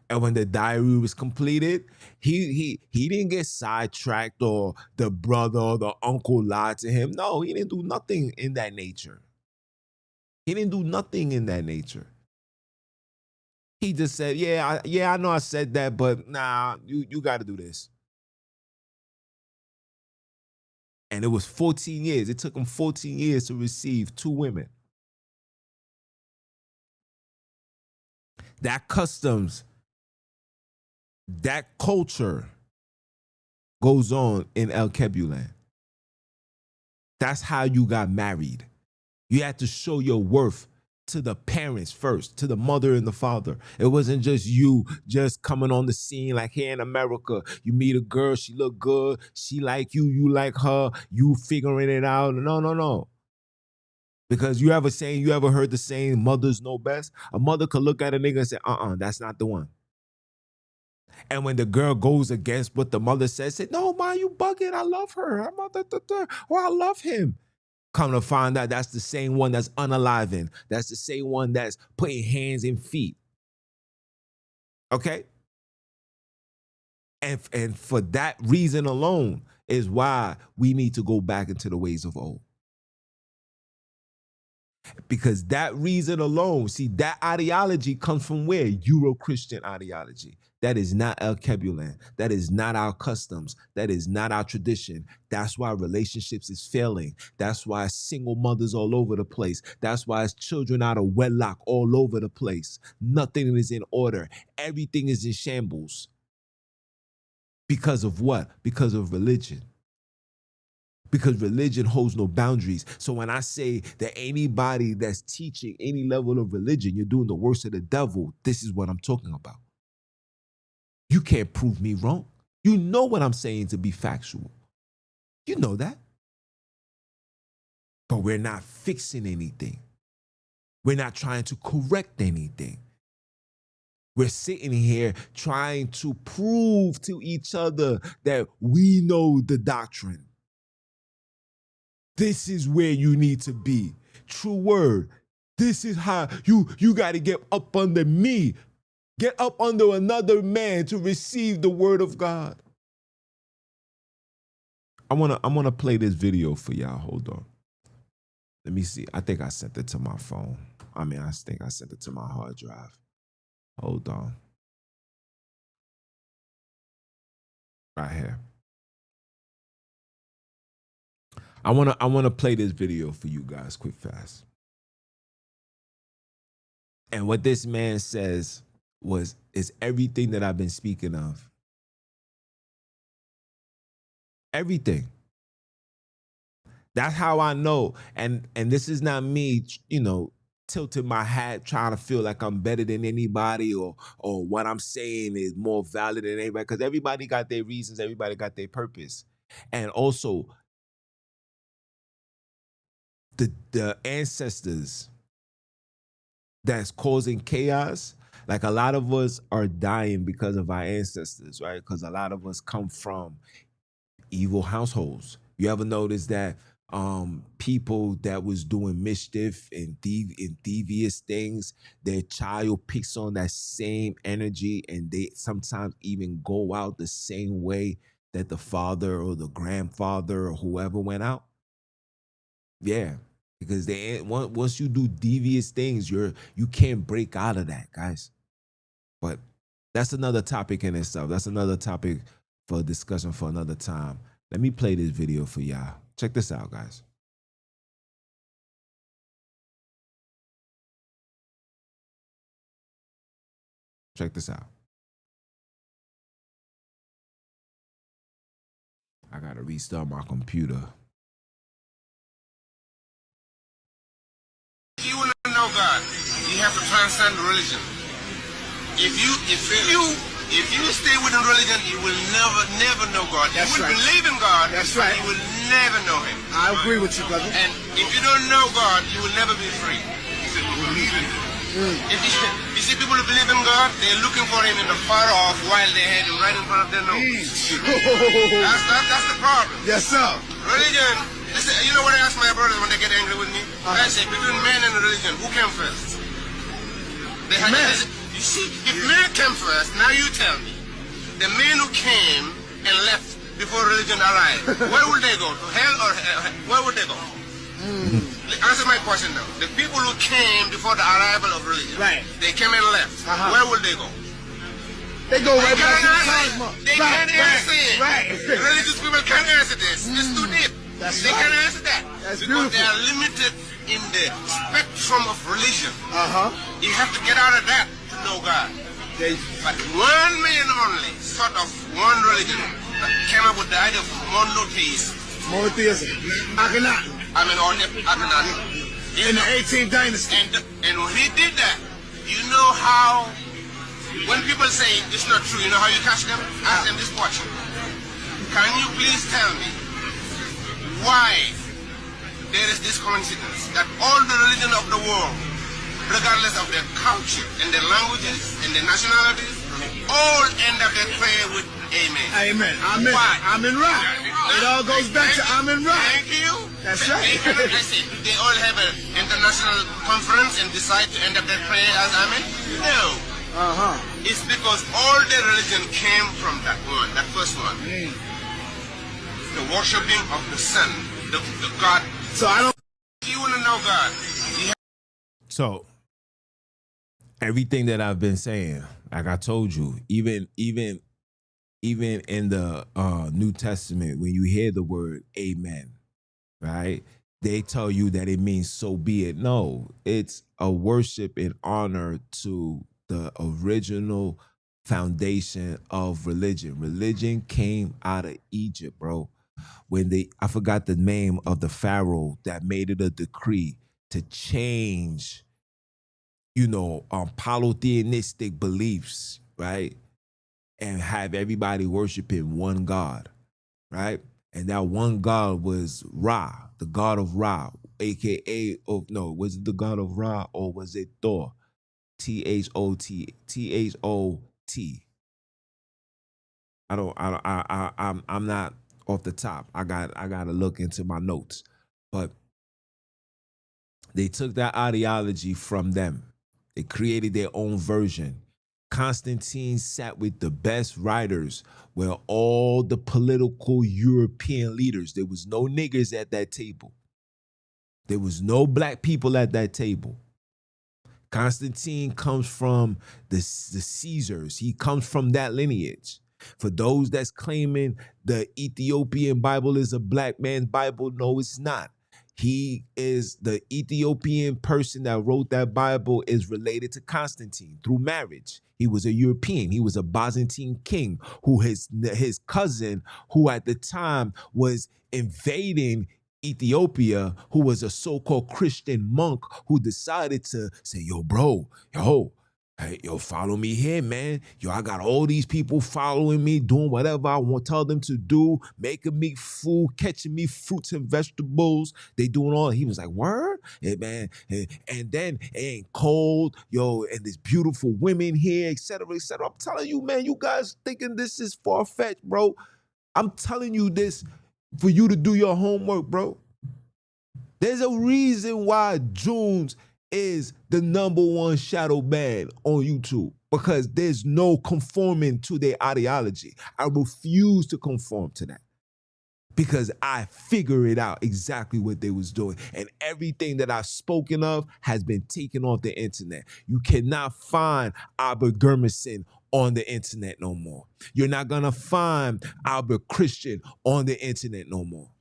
And when the diary was completed, he didn't get sidetracked or the brother or the uncle lied to him. No, he didn't do nothing in that nature. He didn't do nothing in that nature. He just said, I know I said that, but nah, you got to do this. And it was 14 years. It took him 14 years to receive 2 women. That customs, that culture goes on in Alkebulan. That's how you got married. You had to show your worth to the parents first, to the mother and the father. It wasn't just you just coming on the scene like here in America. You meet a girl, she look good, she like you like her, you figuring it out. No. Because you ever heard the saying, mothers know best? A mother could look at a nigga and say, that's not the one. And when the girl goes against what the mother says, say, no, ma, you bugging. I love her. I love him. Come to find out that's the same one that's unaliving. That's the same one that's putting hands and feet. Okay? And for that reason alone is why we need to go back into the ways of old. Because that reason alone, see, that ideology comes from where? Euro-Christian ideology. That is not Alkebulan. That is not our customs. That is not our tradition. That's why relationships is failing. That's why single mothers all over the place. That's why it's children out of wedlock all over the place. Nothing is in order. Everything is in shambles. Because of what? Because of religion. Because religion holds no boundaries. So when I say that anybody that's teaching any level of religion, you're doing the worst of the devil, this is what I'm talking about. You can't prove me wrong. You know what I'm saying to be factual. You know that. But we're not fixing anything. We're not trying to correct anything. We're sitting here trying to prove to each other that we know the doctrine. This is where you need to be. True word. This is how you got to get up under me. Get up under another man to receive the word of God. I wanna play this video for y'all. Hold on. Let me see. I think I sent it to my phone. I think I sent it to my hard drive. Hold on. Right here. I wanna play this video for you guys quick fast. And what this man says is everything that I've been speaking of. Everything. That's how I know. And this is not me, tilting my hat, trying to feel like I'm better than anybody or what I'm saying is more valid than anybody. Because everybody got their reasons, everybody got their purpose. And also, the ancestors that's causing chaos, like a lot of us are dying because of our ancestors, right? Because a lot of us come from evil households. You ever notice that people that was doing mischief and devious things, their child picks on that same energy, and they sometimes even go out the same way that the father or the grandfather or whoever went out? Yeah, because once you do devious things, you can't break out of that, guys. But that's another topic in itself. That's another topic for discussion for another time. Let me play this video for y'all. Check this out, guys. Check this out. I gotta restart my computer. If you want to know God, you have to transcend religion. If you stay within religion, you will never know God. That's you will right. believe in God, That's right. You will never know Him. I agree with you, brother. And if you don't know God, you will never be free. You believe in Him. If you see people who believe in God, they're looking for Him in the far off while they had Him right in front of their nose. That's the problem. Yes, sir. Religion. You know what I ask my brothers when they get angry with me? I say, between man and religion, who came first? They had Man. You see, if man came first, now you tell me, the men who came and left before religion arrived, where would they go? To hell or where would they go? Answer my question now. The people who came before the arrival of religion, Right. They came and left. Where would they go? They go right back to the answer. cosmos. They can't answer it. Right. Religious people can't answer this. It's too deep. That's They right. can't answer that. That's because they beautiful. are limited in the spectrum of religion. You have to get out of that to know God. But one man only, sort of one religion, that came up with the idea of monotheism. Monotheism. Akhenaten. Akhenaten. In the 18th dynasty. And when he did that, you know how, when people say it's not true, you know how you catch them? Ask them this question. Can you please tell me why there is this coincidence that all the religion of the world, regardless of their culture and their languages and their nationalities, all end up their prayer with amen. Amen. Amen. Why? Amen. Right. It all goes back to Amen. Right. Thank you. That's right. I say, do they all have an international conference and decide to end up their prayer as amen? No. It's because all the religion came from that one, that first one. The worshipping of the sun, the God. So I don't. If you want to know God, So everything that I've been saying, like I told you, even in the New Testament, when you hear the word amen, right? They tell you that it means so be it. No, it's a worship and honor to the original foundation of religion. Religion came out of Egypt, bro. When I forgot the name of the pharaoh that made it a decree to change, polytheistic beliefs, right? And have everybody worshiping one God, right? And that one God was Ra, the God of Ra, aka, was it the God of Ra or was it Thor? Thot. I'm not off the top. I gotta look into my notes. But they took that ideology from them. They created their own version. Constantine sat with the best writers, where all the political European leaders, there was no niggers at that table. There was no black people at that table. Constantine comes from the Caesars. He comes from that lineage. For those that's claiming the Ethiopian Bible is a black man's Bible, no, it's not. He is the Ethiopian person that wrote that Bible is related to Constantine through marriage. He was a European. He was a Byzantine king who his cousin, who at the time was invading Ethiopia, who was a so-called Christian monk who decided to say, hey, follow me here, man. I got all these people following me, doing whatever I want to tell them to do, making me food, catching me fruits and vegetables. They doing all. He was like, word? Hey, man. And then it ain't cold, and there's beautiful women here, et cetera, et cetera. I'm telling you, man, you guys thinking this is far-fetched, bro. I'm telling you this for you to do your homework, bro. There's a reason why Junns is the #1 shadow band on YouTube, because there's no conforming to their ideology. I refuse to conform to that because I figure it out exactly what they was doing. And everything that I've spoken of has been taken off the internet. You cannot find Albert Gurmison on the internet no more. You're not gonna find Albert Christian on the internet no more.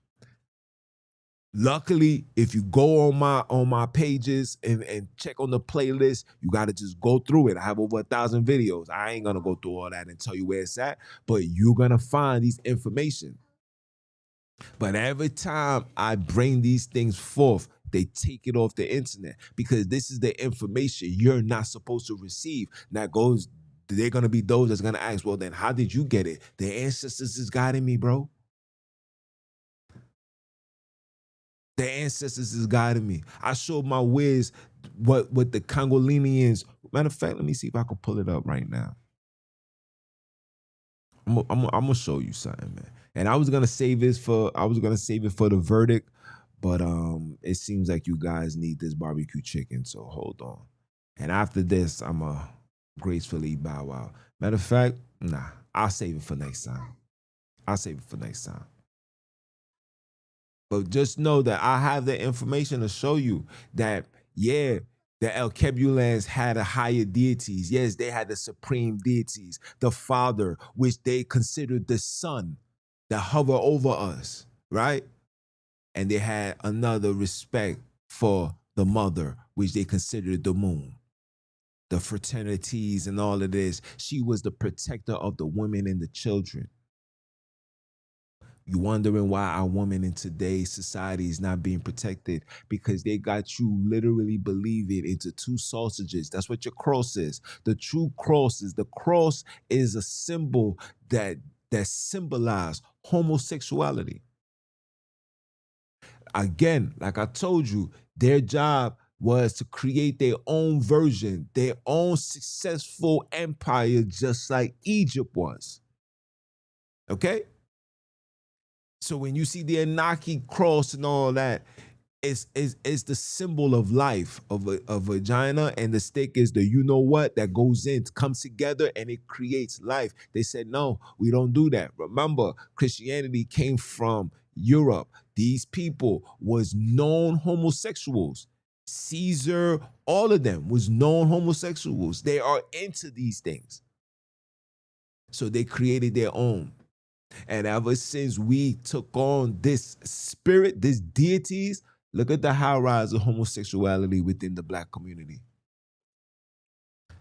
Luckily, if you go on my pages and check on the playlist, you got to just go through it. I have over 1,000 videos. I ain't gonna go through all that and tell you where it's at, but you're gonna find these information. But every time I bring these things forth, they take it off the internet because this is the information you're not supposed to receive. Now goes, they're gonna be those that's gonna ask, well, then how did you get it? The ancestors is guiding me, bro. The ancestors is guiding me. I showed my ways what the Congolinians. Matter of fact, let me see if I can pull it up right now. I'm gonna show you something, man. And I was gonna save it for the verdict, but it seems like you guys need this barbecue chicken. So hold on. And after this, I'm a gracefully bow out. Matter of fact, nah, I'll save it for next time. But just know that I have the information to show you that, yeah, the Alkebulans had a higher deities. Yes, they had the supreme deities, the Father, which they considered the Son that hover over us, right? And they had another respect for the Mother, which they considered the Moon. The fraternities and all of this. She was the protector of the women and the children. You wondering why our woman in today's society is not being protected? Because they got you literally believing into two sausages. That's what your cross is. The true cross is a symbol that symbolizes homosexuality. Again, like I told you, their job was to create their own version, their own successful empire, just like Egypt was. Okay? So when you see the Anunnaki cross and all that, it's the symbol of life, of a vagina, and the stick is the you know what that goes in, comes together, and it creates life. They said, no, we don't do that. Remember, Christianity came from Europe. These people was known homosexuals. Caesar, all of them was known homosexuals. They are into these things. So they created their own. And ever since we took on this spirit, these deities, look at the high rise of homosexuality within the Black community.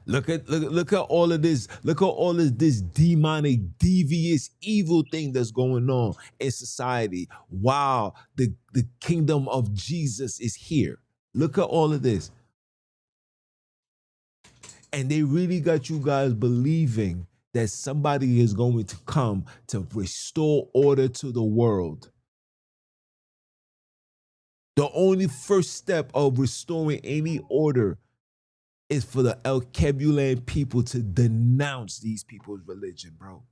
Look at all of this. Look at all of this demonic, devious, evil thing that's going on in society. Wow, the kingdom of Jesus is here. Look at all of this. And they really got you guys believing that somebody is going to come to restore order to the world. The only first step of restoring any order is for the Alkebulan people to denounce these people's religion, bro.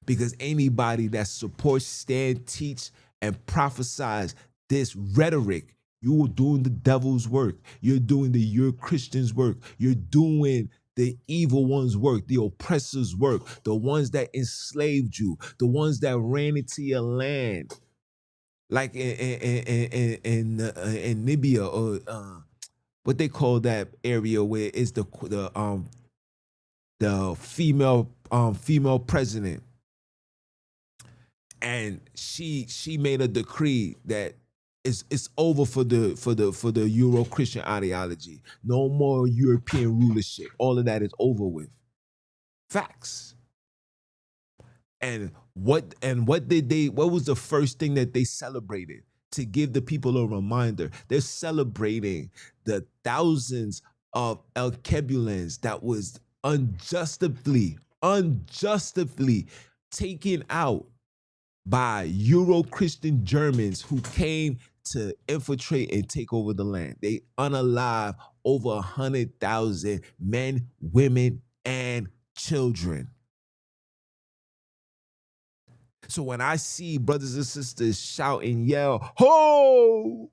Because anybody that supports, stand, teach, and prophesies this rhetoric, you're doing the devil's work. You're doing your Christians' work. You're doing the evil ones' work, the oppressors' work, the ones that enslaved you, the ones that ran into your land, like in Libya, or what they call that area where it's the female president, and she made a decree that it's over for the Euro-Christian ideology. No more European rulership. All of that is over with. Facts. And what was the first thing that they celebrated to give the people a reminder? They're celebrating the thousands of Alkebulans that was unjustly taken out by Euro-Christian Germans who came to infiltrate and take over the land. They unalive over 100,000 men, women, and children. So when I see brothers and sisters shout and yell, "Ho!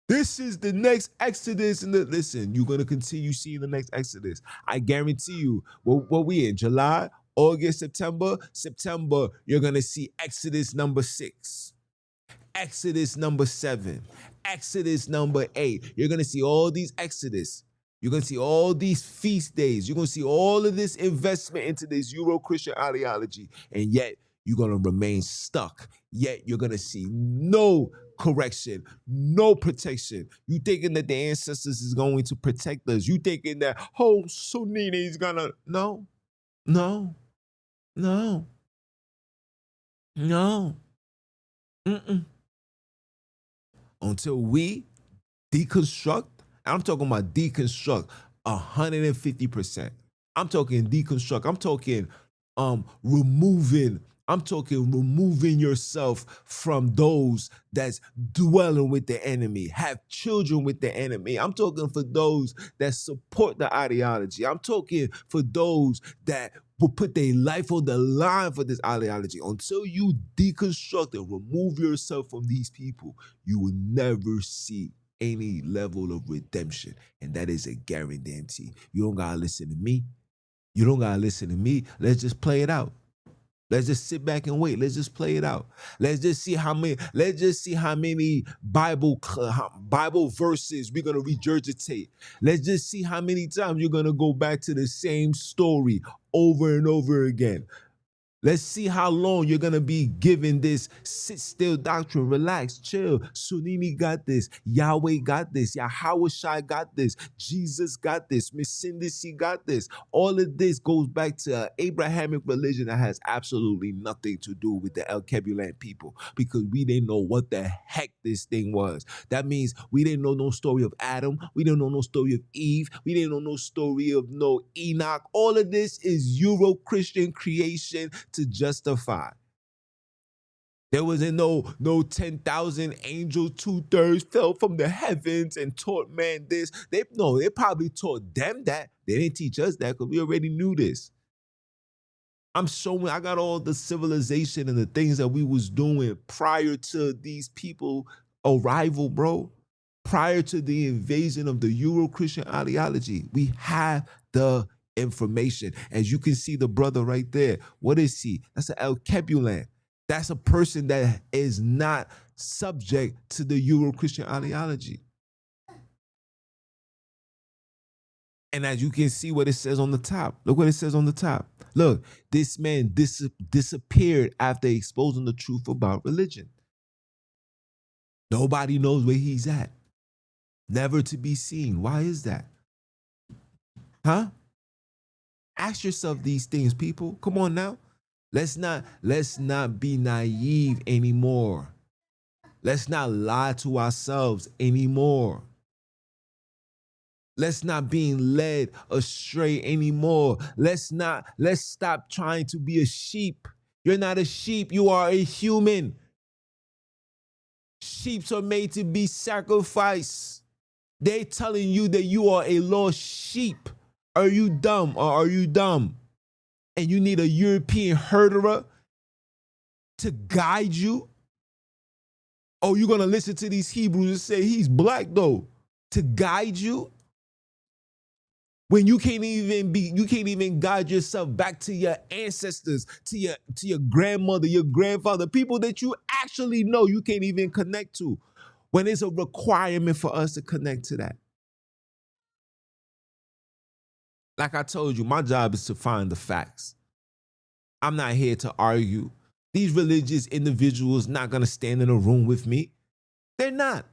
This is the next Exodus," and listen, you're gonna continue seeing the next Exodus. I guarantee you. What we in July, August, September, you're gonna see Exodus number 6. Exodus number 7, Exodus number 8. You're going to see all these Exodus. You're going to see all these feast days. You're going to see all of this investment into this Euro-Christian ideology. And yet you're going to remain stuck. Yet you're going to see no correction, no protection. You thinking that the ancestors is going to protect us. You thinking that, oh, Sunini is going to, no, no, no, no. Mm-mm. Until we deconstruct, I'm talking about deconstruct 150%. I'm talking deconstruct. I'm talking removing. I'm talking removing yourself from those that's dwelling with the enemy, have children with the enemy. I'm talking for those that support the ideology. I'm talking for those that will put their life on the line for this ideology. Until you deconstruct and remove yourself from these people, you will never see any level of redemption. And that is a guarantee. You don't gotta listen to me. You don't gotta listen to me. Let's just play it out. Let's just sit back and wait. Let's just play it out. Let's just see how many. Let's just see how many Bible verses we're gonna regurgitate. Let's just see how many times you're gonna go back to the same story over and over again. Let's see how long you're going to be given this sit still doctrine. Relax, chill. Sunini got this. Yahweh got this. Yahweh Shai got this. Jesus got this. Miss Sindisi got this. All of this goes back to an Abrahamic religion that has absolutely nothing to do with the Alkebulan people, because we didn't know what the heck this thing was. That means we didn't know no story of Adam. We didn't know no story of Eve. We didn't know no story of no Enoch. All of this is Euro-Christian creation to justify. There wasn't no 10,000 angels, 2/3 fell from the heavens and taught man this. They probably taught them that. They didn't teach us that because we already knew this. I got all the civilization and the things that we was doing prior to these people arrival, bro. Prior to the invasion of the Euro-Christian ideology, we have the information. As you can see the brother right there. What is he? That's an Alkebulan. That's a person that is not subject to the Euro-Christian ideology. And as you can see what it says on the top. Look what it says on the top. Look, this man disappeared after exposing the truth about religion. Nobody knows where he's at. Never to be seen. Why is that? Huh? Ask yourself these things, people. Come on now. Let's not be naive anymore. Let's not lie to ourselves anymore. Let's not be led astray anymore. Let's stop trying to be a sheep. You're not a sheep, you are a human. Sheep are made to be sacrificed. They're telling you that you are a lost sheep. Are you dumb or are you dumb? And you need a European herderer to guide you? Oh, you're going to listen to these Hebrews and say he's black though, to guide you? When you can't even guide yourself back to your ancestors, to your grandmother, your grandfather, people that you actually know you can't even connect to, when it's a requirement for us to connect to that. Like I told you, my job is to find the facts. I'm not here to argue. These religious individuals not going to stand in a room with me. They're not.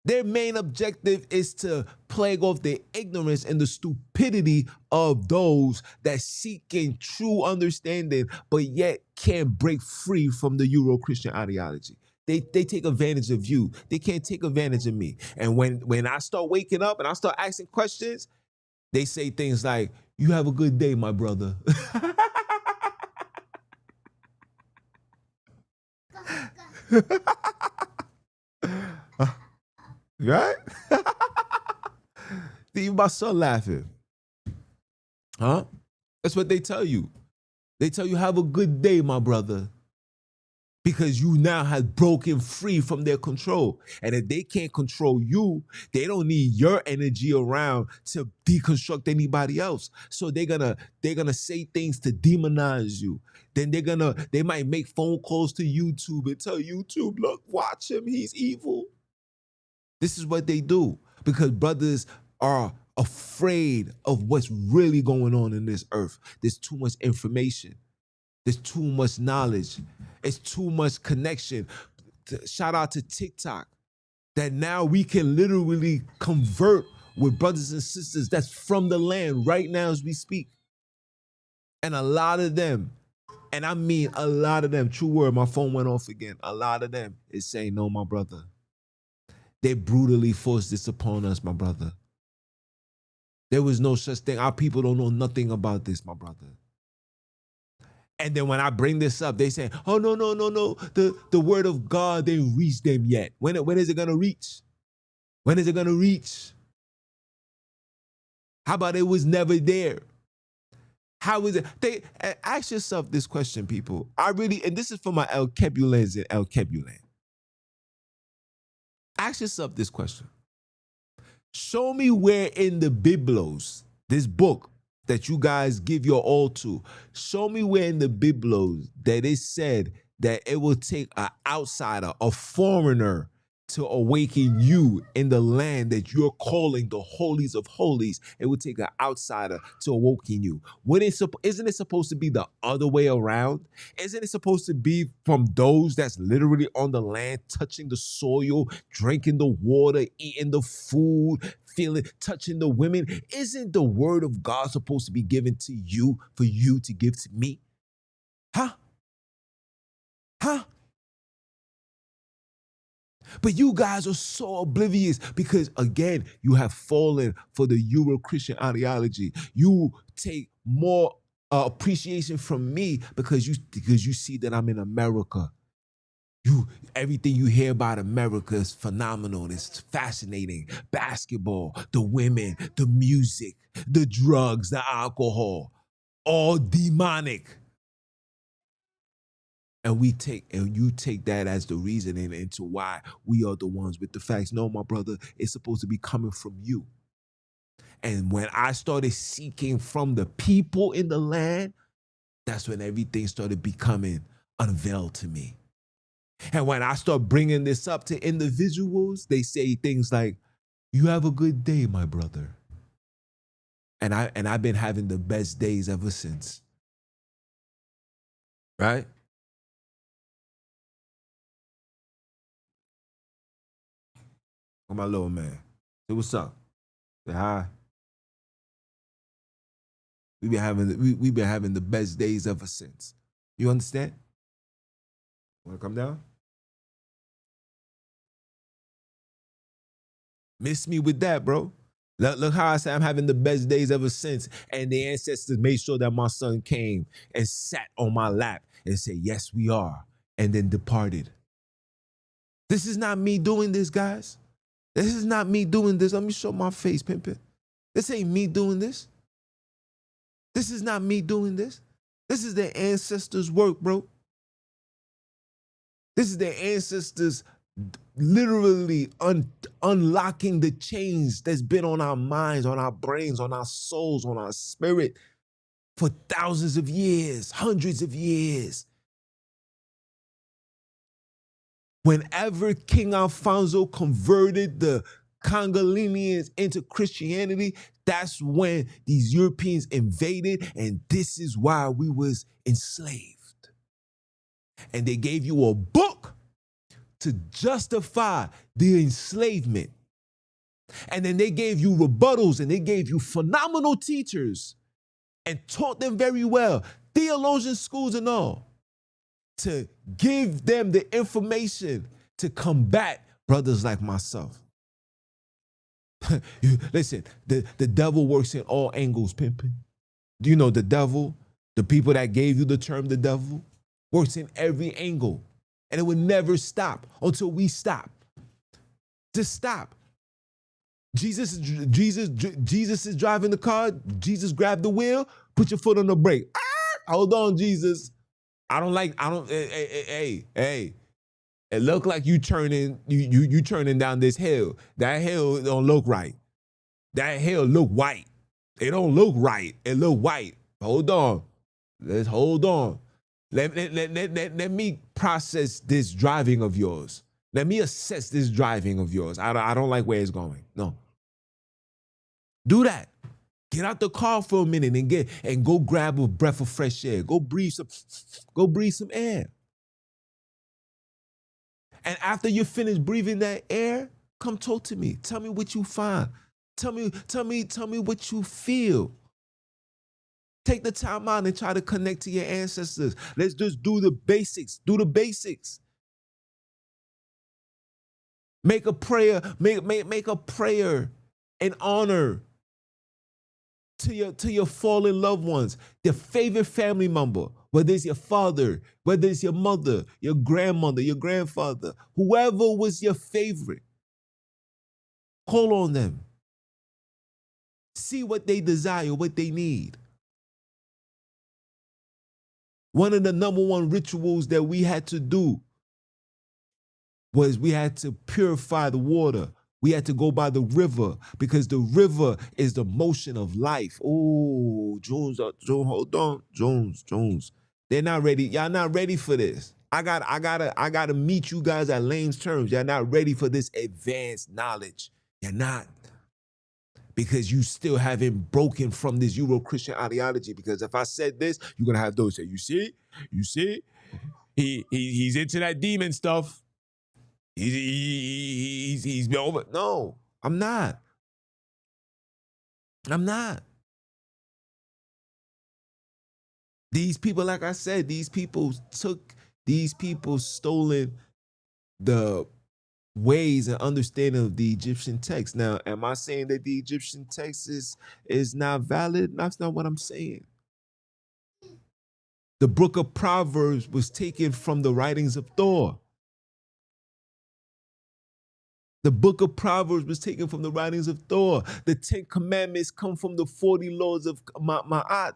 Their main objective is to plague off the ignorance and the stupidity of those that seeking true understanding, but yet can't break free from the Euro-Christian ideology. They take advantage of you. They can't take advantage of me. And when I start waking up and I start asking questions, they say things like, "You have a good day, my brother." Right? Even my son laughing. Huh? That's what they tell you. They tell you, "Have a good day, my brother." Because you now have broken free from their control. And if they can't control you, they don't need your energy around to deconstruct anybody else. So they're gonna say things to demonize you. Then they might make phone calls to YouTube and tell YouTube, "Look, watch him, he's evil." This is what they do because brothers are afraid of what's really going on in this earth. There's too much information. There's too much knowledge. It's too much connection. Shout out to TikTok, that now we can literally convert with brothers and sisters that's from the land right now as we speak. And a lot of them, and I mean a lot of them, true word, my phone went off again. A lot of them is saying, no, my brother. They brutally forced this upon us, my brother. There was no such thing. Our people don't know nothing about this, my brother. And then when I bring this up, they say, oh, no. The word of God didn't reach them yet. When is it going to reach? When is it going to reach? How about it was never there? How is it? Ask yourself this question, people. And this is for my Alkebulans and Alkebulan. Ask yourself this question. Show me where in the Biblos, this book that you guys give your all to, show me where in the Biblos that it said that it will take an outsider, a foreigner, to awaken you in the land that you're calling the holies of holies. It would take an outsider to awaken you. Isn't it supposed to be the other way around? Isn't it supposed to be from those that's literally on the land, touching the soil, drinking the water, eating the food, touching the women? Isn't the word of God supposed to be given to you for you to give to me? Huh? But you guys are so oblivious because, again, you have fallen for the Euro-Christian ideology. You take more appreciation from me because you see that I'm in America. Everything you hear about America is phenomenal. It's fascinating. Basketball, the women, the music, the drugs, the alcohol, all demonic. And you take that as the reasoning into why we are the ones with the facts. No, my brother, it's supposed to be coming from you. And when I started seeking from the people in the land, that's when everything started becoming unveiled to me. And when I start bringing this up to individuals, they say things like, you have a good day, my brother. And I've been having the best days ever since. Right? My little man. Say what's up. Say hi. We've been having the best days ever since. You understand? Wanna come down? Miss me with that, bro. Look how I say I'm having the best days ever since. And the ancestors made sure that my son came and sat on my lap and said, yes, we are. And then departed. This is not me doing this, guys. This is not me doing this. Let me show my face, pimpin'. This ain't me doing this. This is not me doing this. This is their ancestors' work, bro. This is their ancestors literally unlocking the chains that's been on our minds, on our brains, on our souls, on our spirit for thousands of years, hundreds of years. Whenever King Alfonso converted the Congolinians into Christianity, that's when these Europeans invaded, and this is why we was enslaved. And they gave you a book to justify the enslavement. And then they gave you rebuttals, and they gave you phenomenal teachers and taught them very well, theologian schools and all, to give them the information to combat brothers like myself. Listen, the devil works in all angles, pimpin'. Do you know the devil, the people that gave you the term the devil, works in every angle. And it will never stop until we stop. Just stop. Jesus is driving the car. Jesus grabbed the wheel. Put your foot on the brake. Hold on, Jesus. Hey. It look like you turning down this hill. That hill don't look right. That hill look white. It don't look right. It look white. Hold on. Let's hold on. Let me process this driving of yours. Let me assess this driving of yours. I don't like where it's going. No. Do that. Get out the car for a minute and go grab a breath of fresh air. Go breathe some air. And after you finish breathing that air, come talk to me. Tell me what you find. Tell me what you feel. Take the time out and try to connect to your ancestors. Let's just do the basics. Do the basics. Make a prayer. Make a prayer in honor to your fallen loved ones, their favorite family member, whether it's your father, whether it's your mother, your grandmother, your grandfather, whoever was your favorite. Call on them. See what they desire, what they need. One of the number one rituals that we had to do was we had to purify the water. We had to go by the river because the river is the motion of life. Oh, Junns, hold on. Junns. They're not ready. Y'all not ready for this. I gotta meet you guys at Lane's terms. Y'all not ready for this advanced knowledge. You're not. Because you still haven't broken from this Euro-Christian ideology. Because if I said this, you're gonna have those say, you see? He's into that demon stuff. He's been over. No, I'm not. These people, like I said, these people stolen the ways and understanding of the Egyptian text. Now, am I saying that the Egyptian text is not valid? That's not what I'm saying. The book of Proverbs was taken from the writings of Thor. The book of Proverbs was taken from the writings of Thor. The 10 Commandments come from the 40 laws of Ma'at.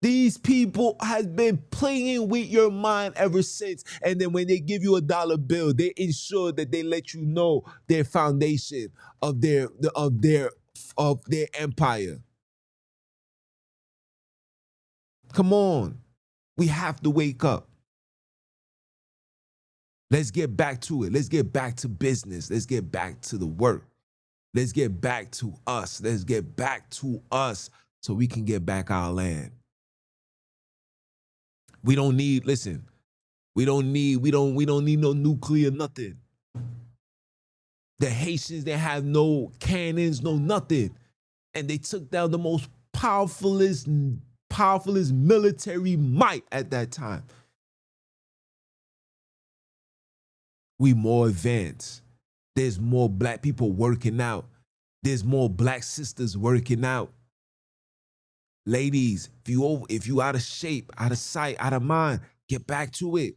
These people have been playing with your mind ever since. And then when they give you a dollar bill, they ensure that they let you know their foundation of their empire. Come on. We have to wake up. Let's get back to it. Let's get back to business. Let's get back to the work. Let's get back to us. Let's get back to us so we can get back our land. We don't need no nuclear, nothing. The Haitians, they have no cannons, no nothing. And they took down the most powerfulest military might at that time. We more advanced. There's more black people working out. There's more black sisters working out. Ladies, if you out of shape, out of sight, out of mind, get back to it.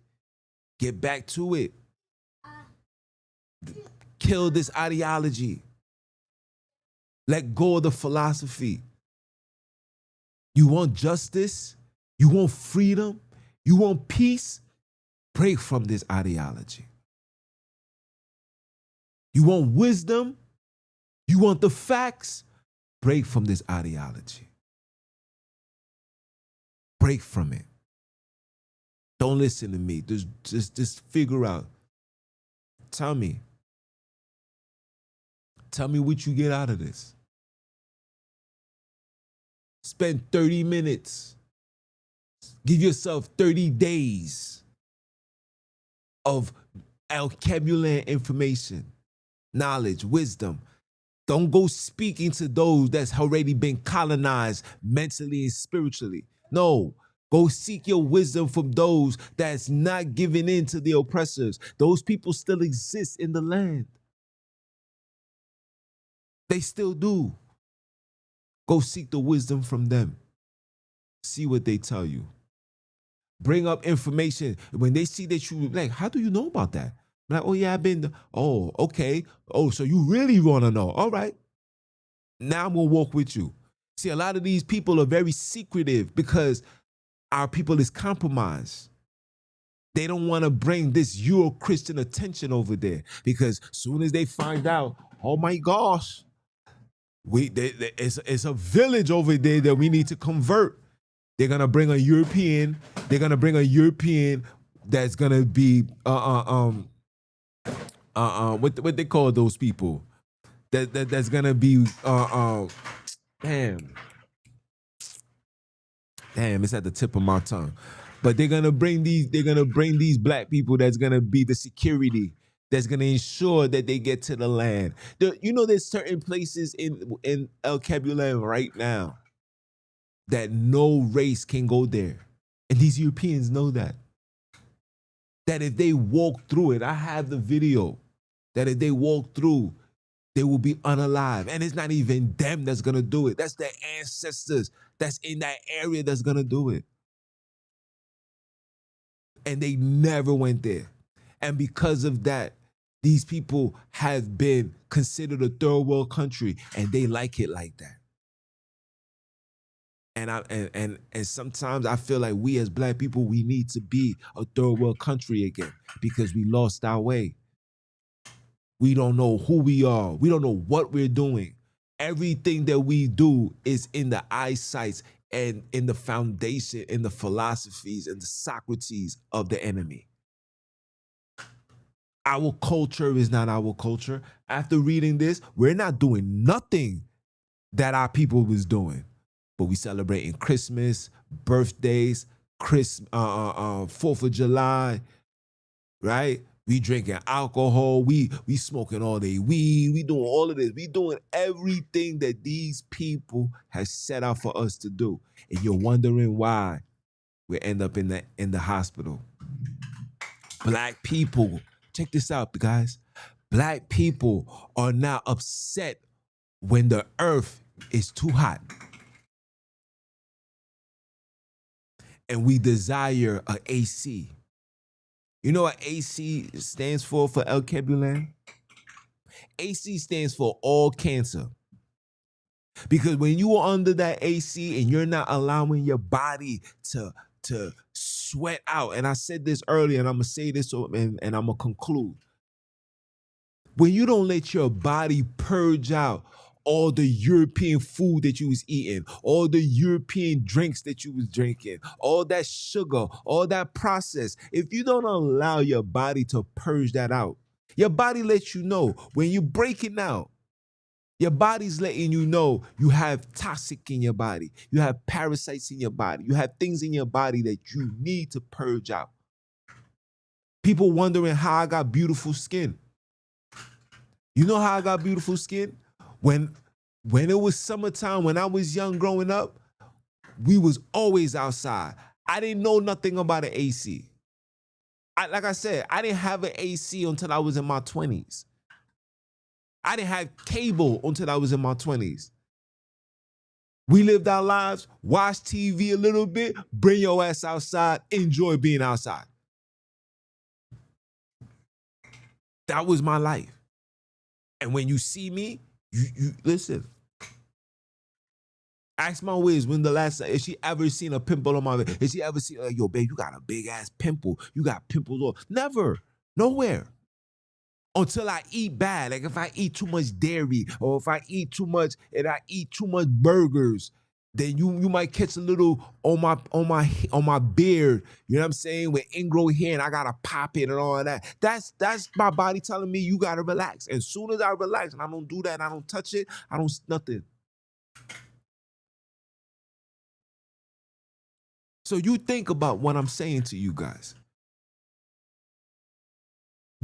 Get back to it. Kill this ideology. Let go of the philosophy. You want justice? You want freedom? You want peace? Break from this ideology. You want wisdom? You want the facts? Break from this ideology. Break from it. Don't listen to me. Just figure out. Tell me what you get out of this. Spend 30 minutes. Give yourself 30 days of Alkebulan information, knowledge, wisdom. Don't go speaking to those that's already been colonized mentally and spiritually. No, go seek your wisdom from those that's not giving in to the oppressors. Those people still exist in the land. They still do. Go seek the wisdom from them. See what they tell you. Bring up information. When they see that you, like, how do you know about that? Like, oh yeah, I've been, oh, okay. Oh, so you really want to know. All right. Now I'm going to walk with you. See, a lot of these people are very secretive because our people is compromised. They don't want to bring this Euro-Christian attention over there because soon as they find out, oh my gosh, it's a village over there that we need to convert. They're going to bring a European. They're going to bring a European that's going to be, what they call those people? That's going to be, Damn, it's at the tip of my tongue. But they're gonna bring these black people that's gonna be the security that's gonna ensure that they get to the land. There's certain places in Alkebulan right now that no race can go there. And these Europeans know that. That if they walk through it, I have the video, that if they walk through, they will be unalive. And it's not even them that's gonna do it. That's their ancestors that's in that area that's gonna do it. And they never went there. And because of that, these people have been considered a third world country, and they like it like that. And sometimes I feel like we as black people, we need to be a third world country again, because we lost our way. We don't know who we are. We don't know what we're doing. Everything that we do is in the eyesight and in the foundation, in the philosophies and the Socrates of the enemy. Our culture is not our culture. After reading this, we're not doing nothing that our people was doing. But we celebrating Christmas, birthdays, 4th of July, right? We drinking alcohol, we smoking all day weed, we doing all of this. We doing everything that these people have set out for us to do. And you're wondering why we end up in the hospital. Black people, check this out, guys. Black people are now upset when the earth is too hot. And we desire an AC. You know what AC stands for Alkebulan? AC stands for all cancer. Because when you are under that AC and you're not allowing your body to sweat out, and I said this earlier, and I'm going to say this and I'm going to conclude. When you don't let your body purge out all the European food that you was eating, all the European drinks that you was drinking, all that sugar, all that process, if you don't allow your body to purge that out, your body lets you know when you're breaking out. Your body's letting you know you have toxic in your body. You have parasites in your body. You have things in your body that you need to purge out. People wondering how I got beautiful skin. You know how I got beautiful skin? When it was summertime, when I was young growing up, we was always outside. I didn't know nothing about an AC. Like I said, I didn't have an AC until I was in my 20s. I didn't have cable until I was in my 20s. We lived our lives, watched TV a little bit, bring your ass outside, enjoy being outside. That was my life. And when you see me, you listen. Ask my Wiz when the last time, has she ever seen a pimple on my face? Has she ever seen, like, yo, babe, you got a big ass pimple. You got pimples all. Never. Nowhere. Until I eat bad. Like if I eat too much dairy, or if I eat too much and I eat too much burgers, then you might catch a little on my beard. You know what I'm saying? With ingrown hair, and I gotta pop it and all of that. That's my body telling me you gotta relax. As soon as I relax and I don't do that and I don't touch it, I don't nothing. So you think about what I'm saying to you guys.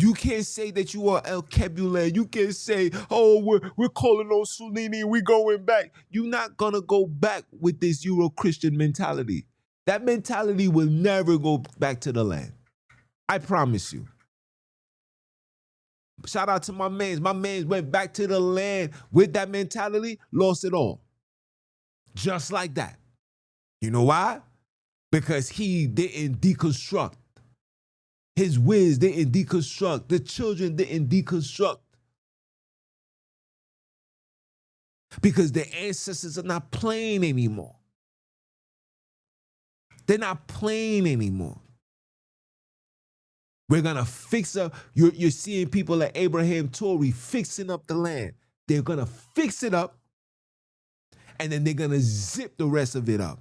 You can't say that you are Alkebulan. You can't say, oh, we're calling on Sulini, we're going back. You're not gonna go back with this Euro-Christian mentality. That mentality will never go back to the land. I promise you. Shout out to my mans. My mans went back to the land with that mentality, lost it all. Just like that. You know why? Because he didn't deconstruct. His Wiz didn't deconstruct. The children didn't deconstruct. Because their ancestors are not playing anymore. They're not playing anymore. We're going to fix up. You're seeing people like Abraham Tory fixing up the land. They're going to fix it up, and then they're going to zip the rest of it up.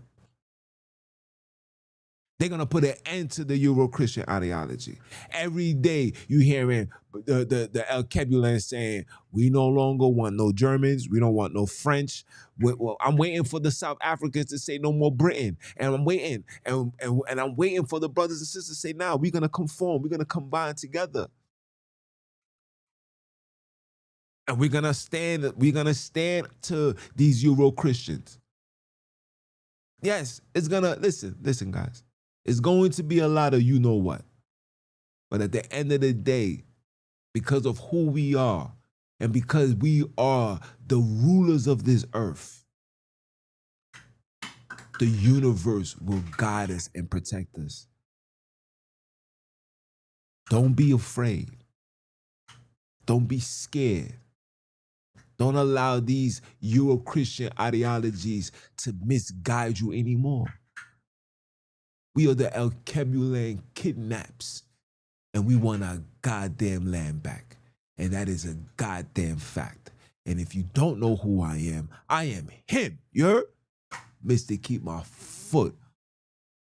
They're gonna put an end to the Euro-Christian ideology. Every day you hearing the Alkebulan saying, we no longer want no Germans, we don't want no French. Well, I'm waiting for the South Africans to say no more Britain. And I'm waiting, and I'm waiting for the brothers and sisters to say, nah, we're gonna conform, we're gonna combine together. And we're gonna stand to these Euro-Christians. Yes, it's gonna, listen, guys. It's going to be a lot of you know what. But at the end of the day, because of who we are, and because we are the rulers of this earth, the universe will guide us and protect us. Don't be afraid. Don't be scared. Don't allow these Euro-Christian ideologies to misguide you anymore. We are the Alkebulan kidnaps, and we want our goddamn land back. And that is a goddamn fact. And if you don't know who I am him. You heard? Mr. Keep my foot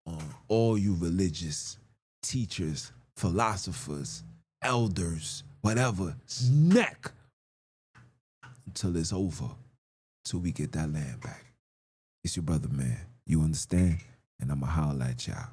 on all you religious teachers, philosophers, elders, whatever, neck until it's over, till we get that land back. It's your brother, man. You understand? And I'ma holler at y'all.